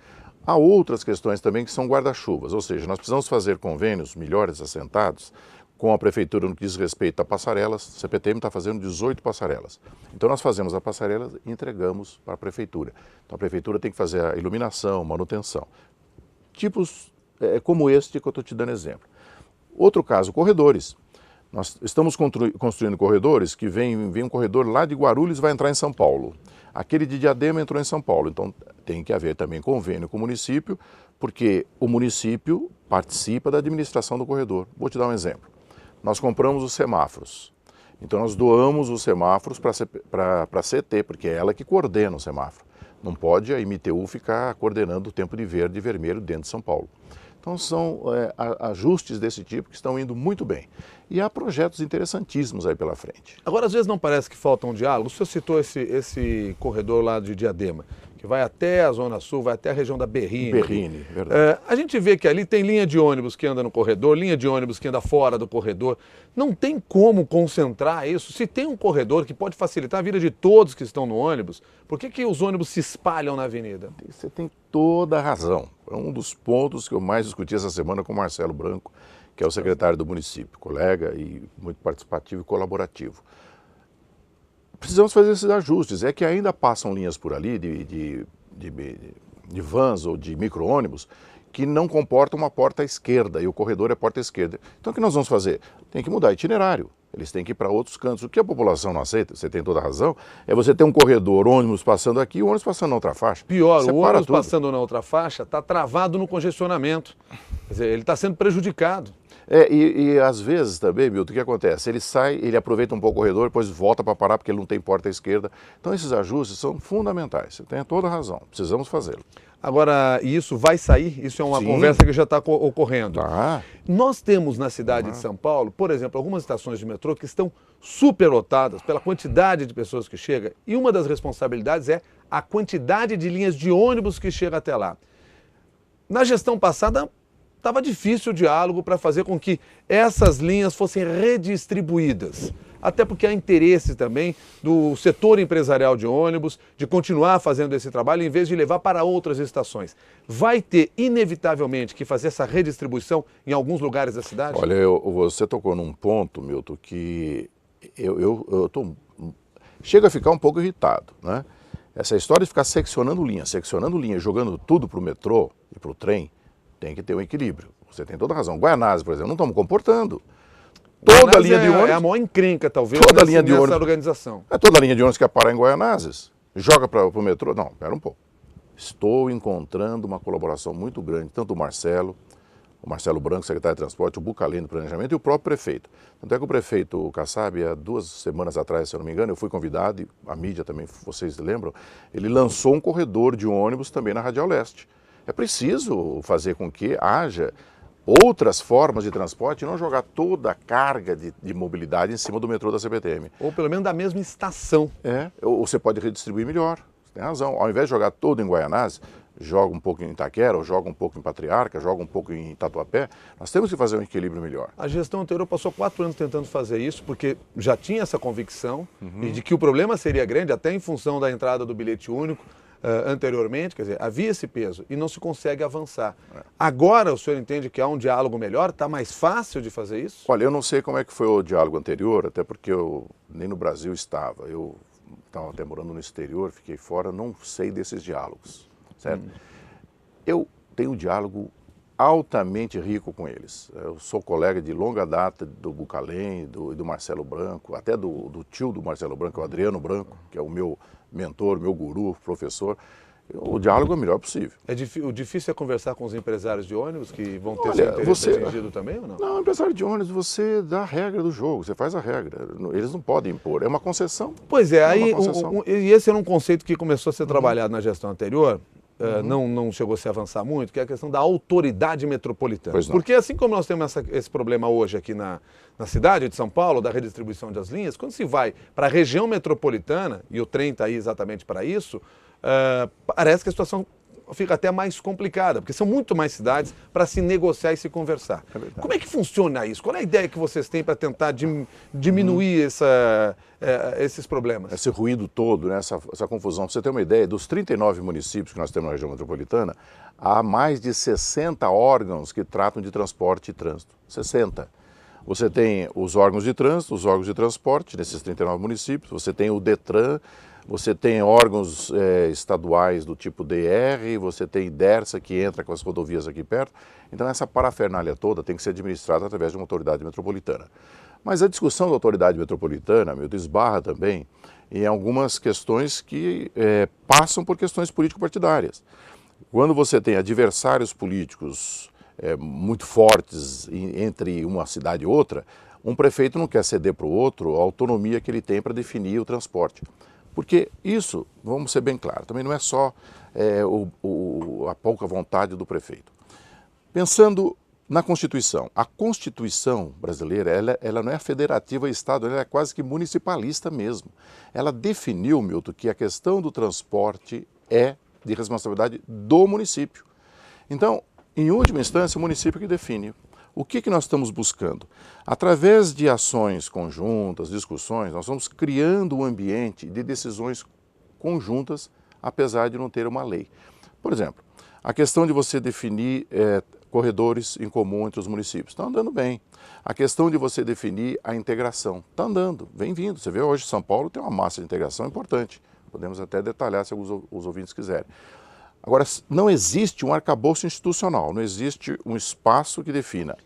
Há outras questões também que são guarda-chuvas, ou seja, nós precisamos fazer convênios melhores assentados com a Prefeitura no que diz respeito a passarelas. A CPTM está fazendo 18 passarelas. Então nós fazemos a passarela e entregamos para a Prefeitura. Então a Prefeitura tem que fazer a iluminação, manutenção. Tipos como este que eu estou te dando exemplo. Outro caso, corredores. Nós estamos construindo corredores que vem um corredor lá de Guarulhos e vai entrar em São Paulo. Aquele de Diadema entrou em São Paulo, então tem que haver também convênio com o município, porque o município participa da administração do corredor. Vou te dar um exemplo. Nós compramos os semáforos, então nós doamos os semáforos para a CT, porque é ela que coordena o semáforo. Não pode a IMTU ficar coordenando o tempo de verde e vermelho dentro de São Paulo. Então são ajustes desse tipo que estão indo muito bem. E há projetos interessantíssimos aí pela frente. Agora, às vezes não parece que falta um diálogo. O senhor citou esse corredor lá de Diadema, que vai até a Zona Sul, vai até a região da Berrini. Berrini, verdade. A gente vê que ali tem linha de ônibus que anda no corredor, linha de ônibus que anda fora do corredor. Não tem como concentrar isso. Se tem um corredor que pode facilitar a vida de todos que estão no ônibus, por que os ônibus se espalham na avenida? Você tem toda a razão. É um dos pontos que eu mais discuti essa semana com o Marcelo Branco, que é o secretário do município, colega e muito participativo e colaborativo. Precisamos fazer esses ajustes. É que ainda passam linhas por ali de vans ou de micro-ônibus que não comportam uma porta à esquerda e o corredor é porta esquerda. Então o que nós vamos fazer? Tem que mudar itinerário. Eles têm que ir para outros cantos. O que a população não aceita, você tem toda a razão, é você ter um corredor, ônibus passando aqui e ônibus passando na outra faixa. Pior, o ônibus passando na outra faixa está travado no congestionamento. Quer dizer, ele está sendo prejudicado. E às vezes também, Milton, o que acontece? Ele sai, ele aproveita um pouco o corredor, depois volta para parar porque ele não tem porta à esquerda. Então esses ajustes são fundamentais, você tem toda a razão, precisamos fazê-lo. Agora, isso vai sair? Isso é uma Sim. conversa que já está ocorrendo. Tá. Nós temos na cidade de São Paulo, por exemplo, algumas estações de metrô que estão superlotadas pela quantidade de pessoas que chegam, e uma das responsabilidades é a quantidade de linhas de ônibus que chega até lá. Na gestão passada, estava difícil o diálogo para fazer com que essas linhas fossem redistribuídas. Até porque há interesse também do setor empresarial de ônibus de continuar fazendo esse trabalho em vez de levar para outras estações. Vai ter, inevitavelmente, que fazer essa redistribuição em alguns lugares da cidade? Olha, você tocou num ponto, Milton, que chega a ficar um pouco irritado, né? Essa história de ficar seccionando linha, jogando tudo para o metrô e para o trem, tem que ter um equilíbrio. Você tem toda a razão. Guaianazes, por exemplo, não estamos comportando. Toda a linha de ônibus... É a maior encrenca, talvez, toda linha de ônibus, organização. Toda linha de ônibus quer parar em Guaianazes. Joga para o metrô. Não, espera um pouco. Estou encontrando uma colaboração muito grande, tanto o Marcelo Branco, secretário de Transporte, o Bucalém do Planejamento e o próprio prefeito. Tanto é que o prefeito Kassab, há 2 semanas atrás, se eu não me engano, eu fui convidado, e a mídia também, vocês lembram, ele lançou um corredor de ônibus também na Radial Leste. É preciso fazer com que haja outras formas de transporte e não jogar toda a carga de mobilidade em cima do metrô da CPTM. Ou pelo menos da mesma estação. Ou você pode redistribuir melhor, você tem razão. Ao invés de jogar todo em Guaianazes, joga um pouco em Itaquera, ou joga um pouco em Patriarca, joga um pouco em Tatuapé, nós temos que fazer um equilíbrio melhor. A gestão anterior passou 4 anos tentando fazer isso, porque já tinha essa convicção e de que o problema seria grande, até em função da entrada do bilhete único, anteriormente, quer dizer, havia esse peso e não se consegue avançar. Agora o senhor entende que há um diálogo melhor? Está mais fácil de fazer isso? Olha, eu não sei como é que foi o diálogo anterior, até porque eu nem no Brasil estava. Eu estava até morando no exterior, fiquei fora, não sei desses diálogos, certo? Eu tenho um diálogo altamente rico com eles. Eu sou colega de longa data do Bucalém, do Marcelo Branco, até do tio do Marcelo Branco, o Adriano Branco, que é o meu mentor, meu guru, professor. O diálogo é o melhor possível. O difícil é conversar com os empresários de ônibus que vão ter seu interesse atingido também ou não? Não, empresário de ônibus, você dá a regra do jogo, você faz a regra. Eles não podem impor, é uma concessão. Pois é, aí e esse era um conceito que começou a ser trabalhado na gestão anterior, não chegou a se avançar muito, que é a questão da autoridade metropolitana. Porque assim como nós temos esse problema hoje aqui na cidade de São Paulo, da redistribuição das linhas, quando se vai para a região metropolitana, e o trem está aí exatamente para isso, parece que a situação fica até mais complicada, porque são muito mais cidades para se negociar e se conversar. Como é que funciona isso? Qual é a ideia que vocês têm para tentar diminuir esses problemas? Esse ruído todo, né, essa confusão. Para você ter uma ideia, dos 39 municípios que nós temos na região metropolitana, há mais de 60 órgãos que tratam de transporte e trânsito. 60. Você tem os órgãos de trânsito, os órgãos de transporte, nesses 39 municípios, você tem o DETRAN, você tem órgãos estaduais do tipo DR, você tem DERSA que entra com as rodovias aqui perto. Então essa parafernália toda tem que ser administrada através de uma autoridade metropolitana. Mas a discussão da autoridade metropolitana, Milton, esbarra também em algumas questões que passam por questões político-partidárias. Quando você tem adversários políticos muito fortes entre uma cidade e outra, um prefeito não quer ceder para o outro a autonomia que ele tem para definir o transporte. Porque isso, vamos ser bem claros, também não é só a pouca vontade do prefeito. Pensando na Constituição, a Constituição brasileira, ela não é federativa Estado, ela é quase que municipalista mesmo. Ela definiu, Milton, que a questão do transporte é de responsabilidade do município. Então, em última instância, o município que define. O que nós estamos buscando? Através de ações conjuntas, discussões, nós estamos criando um ambiente de decisões conjuntas, apesar de não ter uma lei. Por exemplo, a questão de você definir corredores em comum entre os municípios, está andando bem. A questão de você definir a integração, está andando, vem vindo. Você vê hoje São Paulo tem uma massa de integração importante. Podemos até detalhar se os ouvintes quiserem. Agora, não existe um arcabouço institucional, não existe um espaço que defina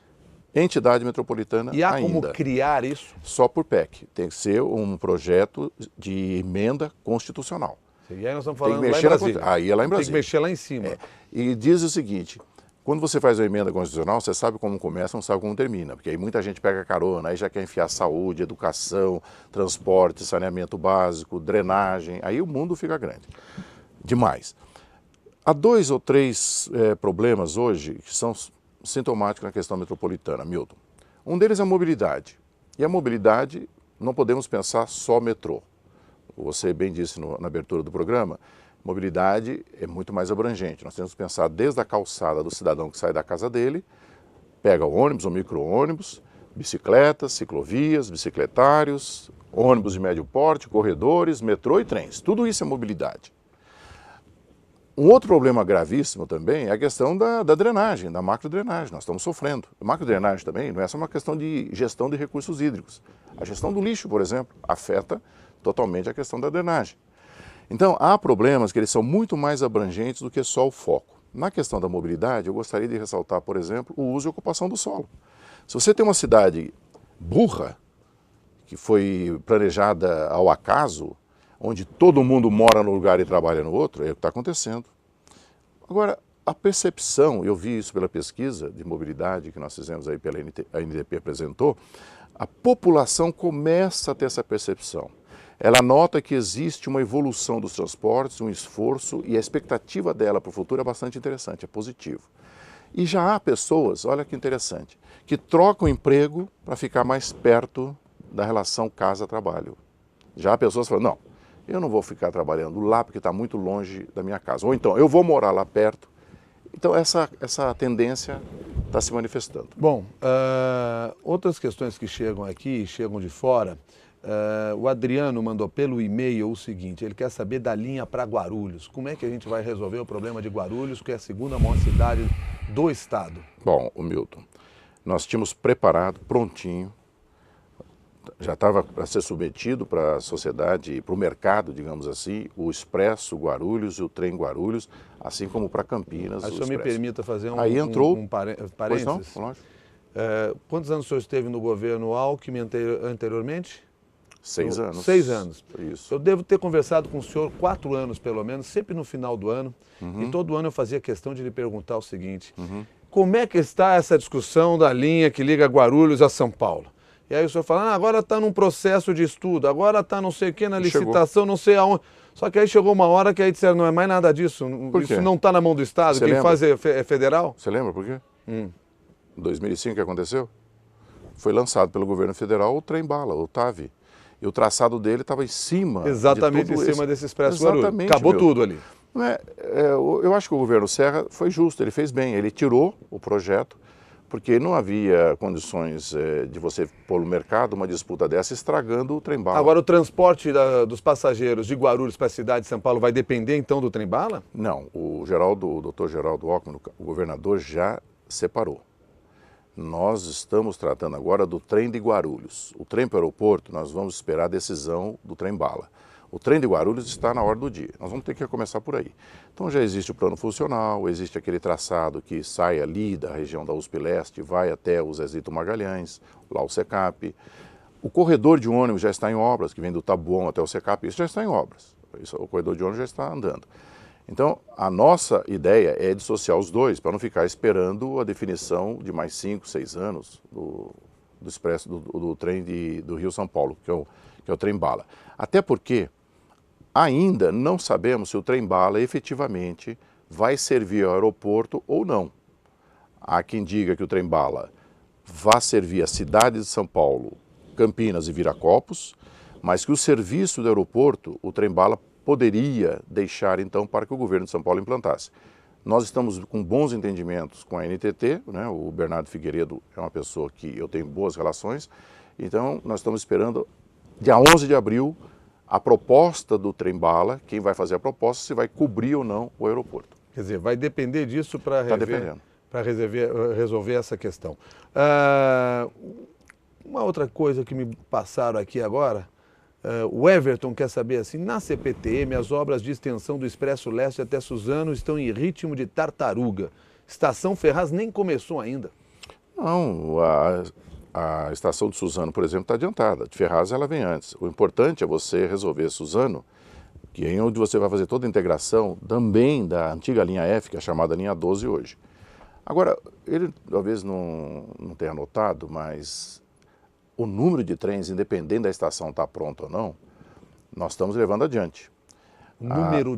entidade metropolitana ainda. E há como criar isso? Só por PEC. Tem que ser um projeto de emenda constitucional. E aí nós estamos falando lá em Brasília. Aí é lá em Brasília. Tem que mexer lá em cima. E diz o seguinte, Quando você faz uma emenda constitucional, você sabe como começa, não sabe como termina, porque aí muita gente pega carona, aí já quer enfiar saúde, educação, transporte, saneamento básico, drenagem, aí o mundo fica grande. Demais. Há 2 ou 3 problemas hoje que são sintomáticos na questão metropolitana, Milton. Um deles é a mobilidade. E a mobilidade, não podemos pensar só metrô. Você bem disse na abertura do programa, mobilidade é muito mais abrangente. Nós temos que pensar desde a calçada do cidadão que sai da casa dele, pega o ônibus ou micro-ônibus, bicicletas, ciclovias, bicicletários, ônibus de médio porte, corredores, metrô e trens. Tudo isso é mobilidade. Um outro problema gravíssimo também é a questão da drenagem, da macrodrenagem. Nós estamos sofrendo. A macrodrenagem também não é só uma questão de gestão de recursos hídricos. A gestão do lixo, por exemplo, afeta totalmente a questão da drenagem. Então, há problemas que eles são muito mais abrangentes do que só o foco. Na questão da mobilidade, eu gostaria de ressaltar, por exemplo, o uso e ocupação do solo. Se você tem uma cidade burra, que foi planejada ao acaso, onde todo mundo mora num lugar e trabalha no outro, é o que está acontecendo. Agora, a percepção, eu vi isso pela pesquisa de mobilidade que nós fizemos aí pela a NDP apresentou, a população começa a ter essa percepção. Ela nota que existe uma evolução dos transportes, um esforço, e a expectativa dela para o futuro é bastante interessante, é positivo. E já há pessoas, olha que interessante, que trocam emprego para ficar mais perto da relação casa-trabalho. Já há pessoas que falam, não, eu não vou ficar trabalhando lá porque está muito longe da minha casa. Ou então, eu vou morar lá perto. Então, essa tendência está se manifestando. Bom, outras questões que chegam aqui, chegam de fora. O Adriano mandou pelo e-mail o seguinte, ele quer saber da linha para Guarulhos. Como é que a gente vai resolver o problema de Guarulhos, que é a segunda maior cidade do estado? Bom, o Milton, nós tínhamos preparado, prontinho, já estava para ser submetido para a sociedade, para o mercado, digamos assim, o Expresso Guarulhos e o Trem Guarulhos, assim como para Campinas. Aí o senhor me permita fazer Aí entrou, parênteses. Pois não, lógico. Quantos anos o senhor esteve no governo Alckmin anteriormente? 6 anos. 6 anos. Isso. Eu devo ter conversado com o senhor 4 anos, pelo menos, sempre no final do ano. E todo ano eu fazia questão de lhe perguntar o seguinte, como é que está essa discussão da linha que liga Guarulhos a São Paulo? E aí o senhor fala, agora está num processo de estudo, agora está não sei o que, na licitação, não sei aonde. Só que aí chegou uma hora que aí disseram, não é mais nada disso, isso não está na mão do Estado, quem faz é federal. Você lembra por quê? Em 2005 o que aconteceu? Foi lançado pelo governo federal o trem-bala, o TAV. E o traçado dele estava em cima. Exatamente em cima desse Expresso Guarulhos. Acabou tudo ali. Eu acho que o governo Serra foi justo, ele fez bem, ele tirou o projeto, porque não havia condições de você pôr no mercado uma disputa dessa estragando o trem-bala. Agora o transporte dos passageiros de Guarulhos para a cidade de São Paulo vai depender então do trem-bala? Não, o doutor Geraldo Alckmin, o governador, já separou. Nós estamos tratando agora do trem de Guarulhos. O trem para o aeroporto, nós vamos esperar a decisão do trem-bala. O trem de Guarulhos está na ordem do dia. Nós vamos ter que começar por aí. Então já existe o plano funcional, existe aquele traçado que sai ali da região da USP Leste, vai até o Zezito Magalhães, lá o SECAP. O corredor de ônibus já está em obras, que vem do Taboão até o SECAP, isso já está em obras. O corredor de ônibus já está andando. Então, a nossa ideia é dissociar os dois, para não ficar esperando a definição de mais 5, 6 anos do expresso, do trem do Rio-São Paulo, que é o trem-bala. Até porque ainda não sabemos se o trem-bala efetivamente vai servir ao aeroporto ou não. Há quem diga que o trem-bala vai servir a cidade de São Paulo, Campinas e Viracopos, mas que o serviço do aeroporto, o trem-bala, poderia deixar então para que o governo de São Paulo implantasse. Nós estamos com bons entendimentos com a NTT, né? O Bernardo Figueiredo é uma pessoa que eu tenho boas relações, então nós estamos esperando, dia 11 de abril, a proposta do trem-bala, quem vai fazer a proposta, se vai cobrir ou não o aeroporto. Quer dizer, vai depender disso para resolver essa questão. Uma outra coisa que me passaram aqui agora, o Everton quer saber assim, na CPTM as obras de extensão do Expresso Leste até Suzano estão em ritmo de tartaruga. Estação Ferraz nem começou ainda. Não, a estação de Suzano, por exemplo, está adiantada. De Ferraz ela vem antes. O importante é você resolver Suzano, que é onde você vai fazer toda a integração também da antiga linha F, que é chamada linha 12 hoje. Agora, ele talvez não tenha notado, mas o número de trens, independente da estação estar pronta ou não, nós estamos levando adiante. O número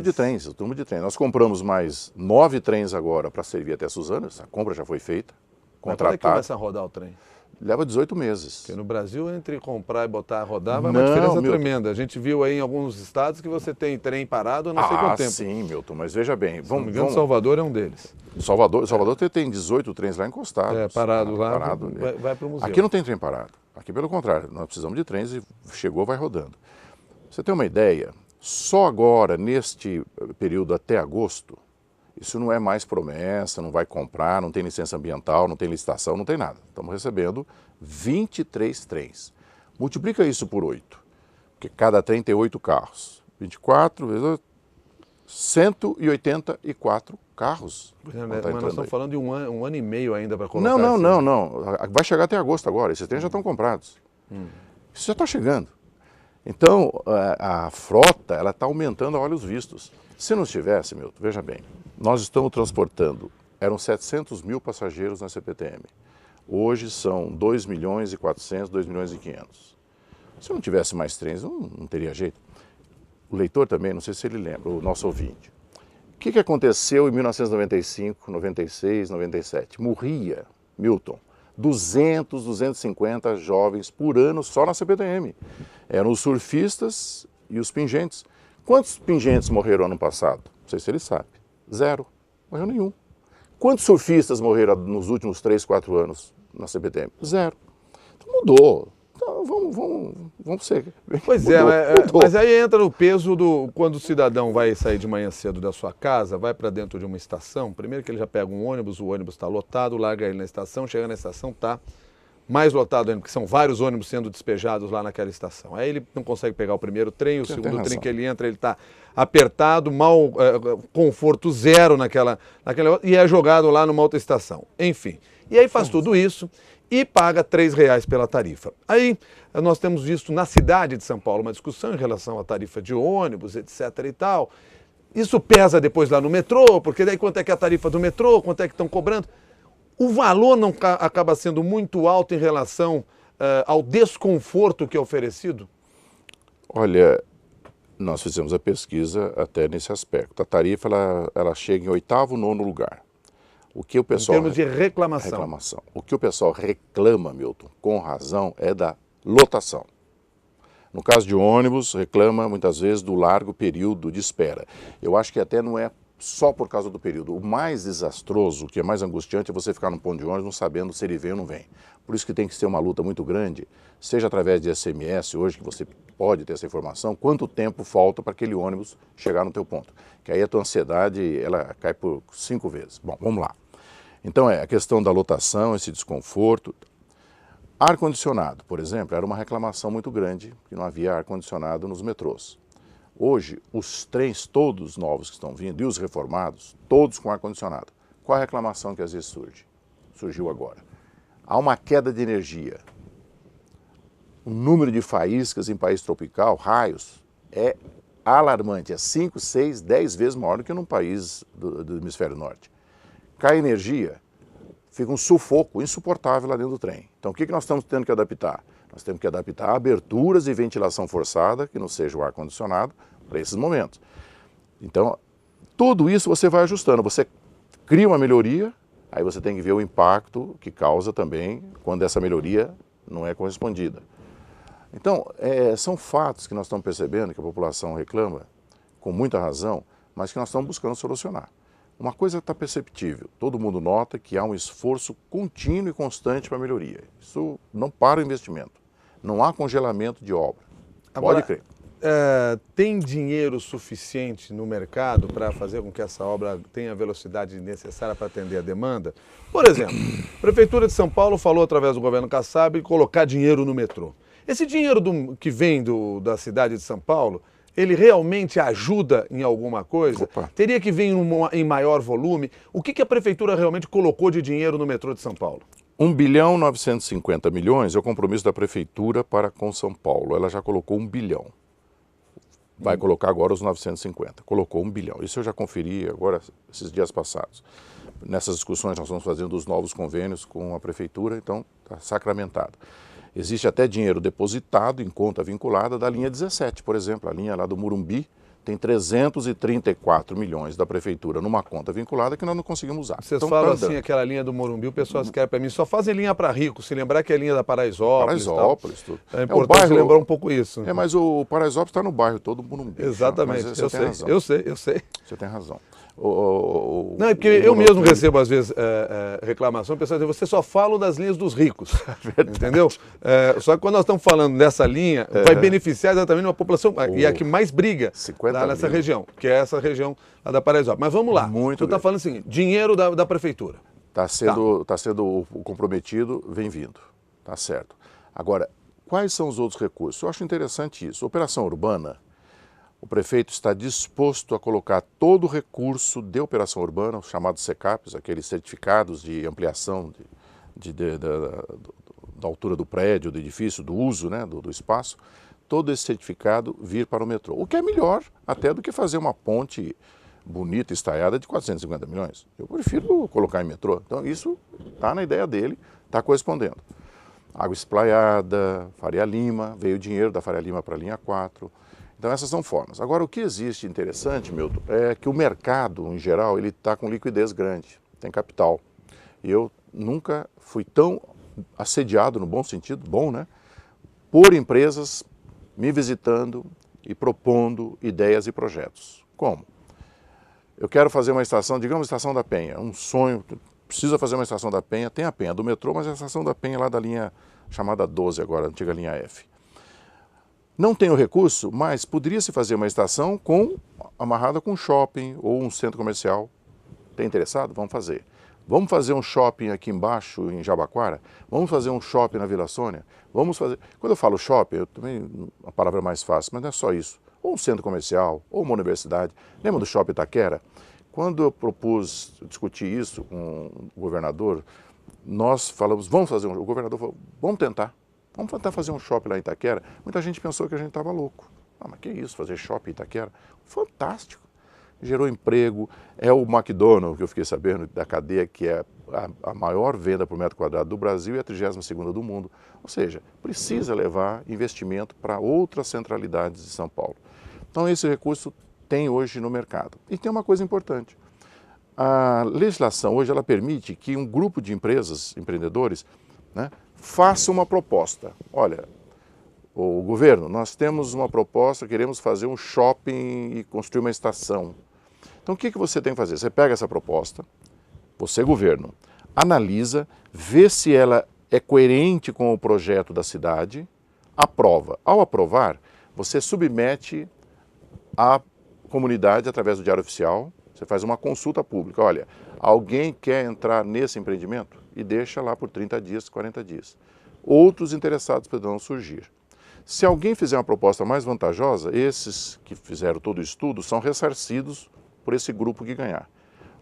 de trens. O número de trens. Nós compramos mais 9 trens agora para servir até Suzano. Essa compra já foi feita, contratada. Quando é que começa a rodar o trem? Leva 18 meses. Porque no Brasil, entre comprar e botar a rodar, vai uma diferença tremenda. A gente viu aí em alguns estados que você tem trem parado há não sei quanto tempo. Sim, Milton, mas veja bem. Se não me engano, Salvador é um deles. Salvador tem 18 trens lá encostados. Parado lá, vai para o museu. Aqui não tem trem parado. Aqui, pelo contrário, nós precisamos de trens e chegou, vai rodando. Pra você ter uma ideia, só agora, neste período até agosto, isso não é mais promessa, não vai comprar, não tem licença ambiental, não tem licitação, não tem nada. Estamos recebendo 23 trens. Multiplica isso por 8, porque cada trem tem 8 carros. 24 vezes 8, 184 carros. Mas nós estamos falando de um ano e meio ainda para colocar. Não. Vai chegar até agosto agora, esses trens já estão comprados. Isso já está chegando. Então, a frota ela está aumentando a olhos vistos. Se não estivesse, Milton, veja bem, nós estamos transportando, eram 700 mil passageiros na CPTM. Hoje são 2 milhões e 400, 2 milhões e 500. Se não tivesse mais trens, não teria jeito. O leitor também, não sei se ele lembra, o nosso ouvinte. O que aconteceu em 1995, 96, 97? Morria, Milton, 200, 250 jovens por ano só na CPTM. Eram os surfistas e os pingentes. Quantos pingentes morreram ano passado? Não sei se ele sabe. 0. Morreu nenhum. Quantos surfistas morreram nos últimos 3, 4 anos na CPTM? 0. Então mudou. Então vamos ser. Pois mudou. Mas aí entra o peso do quando o cidadão vai sair de manhã cedo da sua casa, vai para dentro de uma estação, primeiro que ele já pega um ônibus, o ônibus está lotado, larga ele na estação, chega na estação, está mais lotado ainda, porque são vários ônibus sendo despejados lá naquela estação. Aí ele não consegue pegar o primeiro trem, o segundo trem que ele entra, ele está apertado, conforto zero naquela e é jogado lá numa outra estação. Enfim, e aí faz tudo isso e paga R$3 pela tarifa. Aí nós temos visto na cidade de São Paulo uma discussão em relação à tarifa de ônibus, etc. e tal. Isso pesa depois lá no metrô, porque daí quanto é que é a tarifa do metrô, quanto é que estão cobrando. O valor não acaba sendo muito alto em relação ao desconforto que é oferecido? Olha, nós fizemos a pesquisa até nesse aspecto. A tarifa ela chega em 8º, 9º lugar. O que o pessoal, em termos de reclamação. O que o pessoal reclama, Milton, com razão, é da lotação. No caso de ônibus, reclama muitas vezes do largo período de espera. Eu acho que até não é só por causa do período. O mais desastroso, o que é mais angustiante, é você ficar no ponto de ônibus não sabendo se ele vem ou não vem. Por isso que tem que ser uma luta muito grande, seja através de SMS, hoje que você pode ter essa informação, quanto tempo falta para aquele ônibus chegar no teu ponto. Que aí a tua ansiedade, ela cai por 5 vezes. Bom, vamos lá. Então a questão da lotação, esse desconforto. Ar-condicionado, por exemplo, era uma reclamação muito grande, que não havia ar-condicionado nos metrôs. Hoje, os trens todos novos que estão vindo e os reformados, todos com ar-condicionado. Qual a reclamação que às vezes surgiu agora? Há uma queda de energia. O número de faíscas em país tropical, raios, é alarmante. É 5, 6, 10 vezes maior do que num país do hemisfério norte. Cai energia, fica um sufoco insuportável lá dentro do trem. Então, o que nós estamos tendo que adaptar? Nós temos que adaptar aberturas e ventilação forçada, que não seja o ar-condicionado, para esses momentos. Então, tudo isso você vai ajustando. Você cria uma melhoria, aí você tem que ver o impacto que causa também quando essa melhoria não é correspondida. Então, são fatos que nós estamos percebendo, que a população reclama, com muita razão, mas que nós estamos buscando solucionar. Uma coisa está perceptível, todo mundo nota que há um esforço contínuo e constante para a melhoria. Isso não para o investimento, não há congelamento de obra. Agora, pode crer. Tem dinheiro suficiente no mercado para fazer com que essa obra tenha a velocidade necessária para atender a demanda? Por exemplo, a Prefeitura de São Paulo falou através do governo Kassab colocar dinheiro no metrô. Esse dinheiro que vem da cidade de São Paulo, ele realmente ajuda em alguma coisa? Opa. Teria que vir em maior volume? O que a Prefeitura realmente colocou de dinheiro no metrô de São Paulo? 1,950 bilhões é o compromisso da Prefeitura para com São Paulo. Ela já colocou 1 bilhão. Vai colocar agora os 950. Colocou 1 bilhão. Isso eu já conferi agora, esses dias passados. Nessas discussões nós estamos fazendo os novos convênios com a prefeitura, então está sacramentado. Existe até dinheiro depositado em conta vinculada da linha 17, por exemplo, a linha lá do Morumbi tem 334 milhões da prefeitura numa conta vinculada que nós não conseguimos usar. Vocês falam assim, aquela linha do Morumbi, o pessoal escreve para mim, só fazem linha para rico, se lembrar que é a linha da Paraisópolis. Paraisópolis, tudo. É importante lembrar um pouco isso. É, mas o Paraisópolis está no bairro todo Morumbi. Exatamente, eu sei. Você tem razão. Não, é porque eu mesmo recebo, às vezes, reclamação, o pessoal diz, você só fala das linhas dos ricos, entendeu? Só que quando nós estamos falando dessa linha, vai beneficiar exatamente uma população, e a que mais briga lá nessa região, que é essa região lá da Paraisópolis. Mas vamos lá, você está falando assim, dinheiro da prefeitura. Está sendo comprometido, vem vindo, tá certo. Agora, quais são os outros recursos? Eu acho interessante isso. Operação urbana, o prefeito está disposto a colocar todo o recurso de operação urbana, os chamados CECAPs, aqueles certificados de ampliação da altura do prédio, do edifício, do uso, né, do espaço, todo esse certificado vir para o metrô. O que é melhor até do que fazer uma ponte bonita, estaiada de 450 milhões. Eu prefiro colocar em metrô. Então isso está na ideia dele, está correspondendo. Água Esplaiada, Faria Lima, veio o dinheiro da Faria Lima para a linha 4. Então essas são formas. Agora o que existe interessante, Milton, é que o mercado em geral ele está com liquidez grande, tem capital. E eu nunca fui tão assediado, no bom sentido, bom, né, por empresas me visitando e propondo ideias e projetos. Como? Eu quero fazer uma estação, digamos Estação da Penha, um sonho, precisa fazer uma Estação da Penha, tem a Penha do metrô, mas a Estação da Penha é lá da linha chamada 12 agora, a antiga linha F. Não tem o recurso, mas poderia-se fazer uma estação amarrada com um shopping ou um centro comercial. Tem interessado? Vamos fazer. Vamos fazer um shopping aqui embaixo, em Jabaquara? Vamos fazer um shopping na Vila Sônia? Vamos fazer... Quando eu falo shopping, eu também, a palavra é mais fácil, mas não é só isso. Ou um centro comercial, ou uma universidade. Lembra do Shopping Itaquera? Quando eu propus discutir isso com o governador, nós falamos, vamos fazer o governador falou, vamos tentar fazer um shopping lá em Itaquera. Muita gente pensou que a gente estava louco. Ah, mas que isso, fazer shopping em Itaquera? Fantástico. Gerou emprego, é o McDonald's, que eu fiquei sabendo, da cadeia, que é a maior venda por metro quadrado do Brasil e a 32ª do mundo. Ou seja, precisa levar investimento para outras centralidades de São Paulo. Então esse recurso tem hoje no mercado. E tem uma coisa importante. A legislação hoje ela permite que um grupo de empresas, empreendedores, né, faça uma proposta. Olha, o governo, nós temos uma proposta, queremos fazer um shopping e construir uma estação. Então o que você tem que fazer? Você pega essa proposta, você governo, analisa, vê se ela é coerente com o projeto da cidade, aprova. Ao aprovar, você submete à comunidade através do Diário Oficial, você faz uma consulta pública. Olha, alguém quer entrar nesse empreendimento? E deixa lá por 30 dias, 40 dias. Outros interessados poderão surgir. Se alguém fizer uma proposta mais vantajosa, esses que fizeram todo o estudo são ressarcidos por esse grupo que ganhar.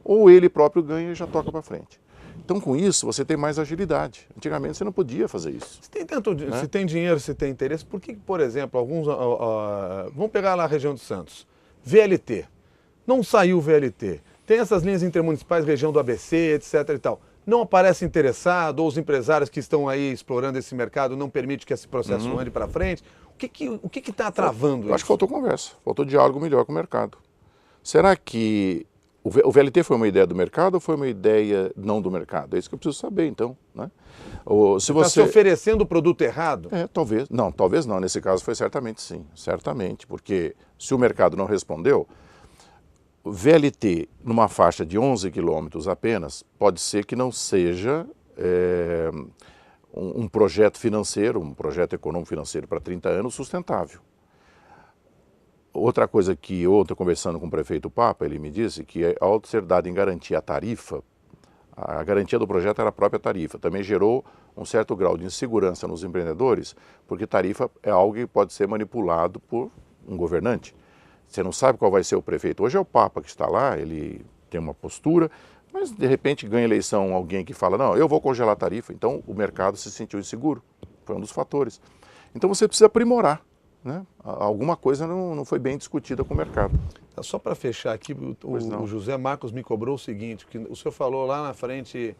Ou ele próprio ganha e já toca para frente. Então, com isso, você tem mais agilidade. Antigamente, você não podia fazer isso. Se tem dinheiro, se tem interesse, por que, por exemplo, alguns... vamos pegar lá a região de Santos. VLT. Não saiu o VLT. Tem essas linhas intermunicipais, região do ABC, etc. e tal. Não aparece interessado, ou os empresários que estão aí explorando esse mercado não permitem que esse processo ande para frente. O que está travando isso? Acho que faltou conversa, faltou diálogo melhor com o mercado. Será que o VLT foi uma ideia do mercado ou foi uma ideia não do mercado? É isso que eu preciso saber, então. Né? Você está se oferecendo o produto errado? Talvez. Não, talvez não. Nesse caso foi certamente sim. Certamente, porque se o mercado não respondeu, o VLT, numa faixa de 11 quilômetros apenas, pode ser que não seja um projeto financeiro, um projeto econômico-financeiro para 30 anos sustentável. Outra coisa que ontem, conversando com o prefeito Papa, ele me disse que ao ser dado em garantia a tarifa, a garantia do projeto era a própria tarifa. Também gerou um certo grau de insegurança nos empreendedores, porque tarifa é algo que pode ser manipulado por um governante. Você não sabe qual vai ser o prefeito. Hoje é o Papa que está lá, ele tem uma postura, mas de repente ganha eleição alguém que fala, não, eu vou congelar a tarifa. Então o mercado se sentiu inseguro, foi um dos fatores. Então você precisa aprimorar. né? Alguma coisa não foi bem discutida com o mercado. Só para fechar aqui, o José Marcos me cobrou o seguinte, que o senhor falou lá na frente,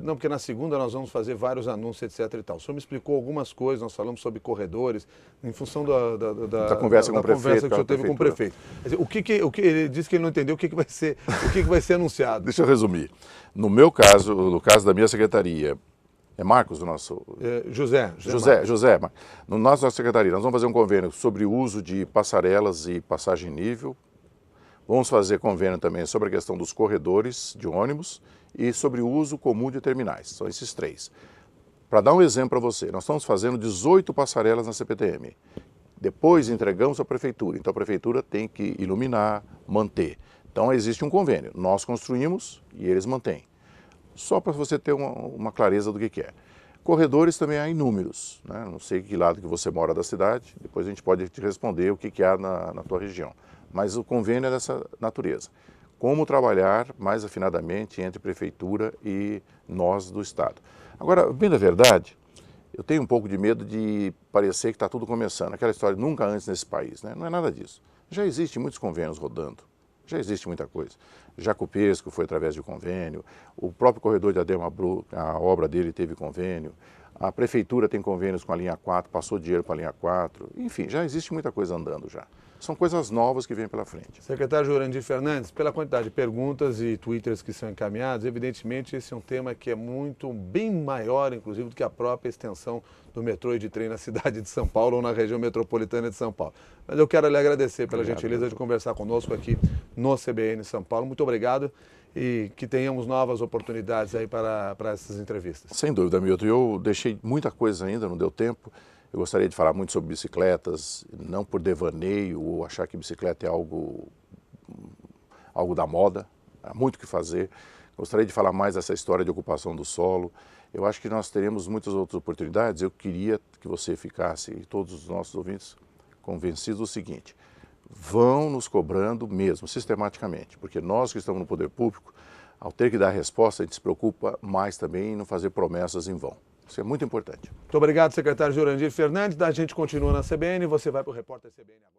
não, porque na segunda nós vamos fazer vários anúncios, etc. e tal. O senhor me explicou algumas coisas, nós falamos sobre corredores, em função da conversa com o prefeito, que o senhor teve com o prefeito. O que ele disse que ele não entendeu o que vai ser anunciado. Deixa eu resumir. No meu caso, no caso da minha secretaria, é Marcos, o nosso... José. No nossa secretaria, nós vamos fazer um convênio sobre o uso de passarelas e passagem nível. Vamos fazer convênio também sobre a questão dos corredores de ônibus e sobre o uso comum de terminais. São esses três. Para dar um exemplo para você, nós estamos fazendo 18 passarelas na CPTM. Depois entregamos à prefeitura. Então a prefeitura tem que iluminar, manter. Então existe um convênio. Nós construímos e eles mantêm. Só para você ter uma clareza do que é. Corredores também há inúmeros, né? Não sei que lado que você mora da cidade, depois a gente pode te responder o que há na tua região. Mas o convênio é dessa natureza. Como trabalhar mais afinadamente entre prefeitura e nós do Estado. Agora, bem da verdade, eu tenho um pouco de medo de parecer que está tudo começando. Aquela história nunca antes nesse país, né? Não é nada disso. Já existem muitos convênios rodando. Já existe muita coisa. Jacupesco foi através de convênio, o próprio corredor de Ademabru, a obra dele teve convênio, a prefeitura tem convênios com a linha 4, passou dinheiro para a linha 4, enfim, já existe muita coisa andando já. São coisas novas que vêm pela frente. Secretário Jurandir Fernandes, pela quantidade de perguntas e twitters que são encaminhados, evidentemente esse é um tema que é bem maior, inclusive, do que a própria extensão do metrô e de trem na cidade de São Paulo ou na região metropolitana de São Paulo. Mas eu quero lhe agradecer pela gentileza de conversar conosco aqui no CBN São Paulo. Muito obrigado e que tenhamos novas oportunidades aí para essas entrevistas. Sem dúvida, Milton. Eu deixei muita coisa ainda, não deu tempo. Eu gostaria de falar muito sobre bicicletas, não por devaneio ou achar que bicicleta é algo da moda, há muito o que fazer. Gostaria de falar mais dessa história de ocupação do solo. Eu acho que nós teremos muitas outras oportunidades. Eu queria que você ficasse, e todos os nossos ouvintes, convencidos do seguinte: vão nos cobrando mesmo, sistematicamente, porque nós que estamos no poder público, ao ter que dar resposta, a gente se preocupa mais também em não fazer promessas em vão. Isso é muito importante. Muito obrigado, secretário Jurandir Fernandes. A gente continua na CBN, você vai para o Repórter CBN agora.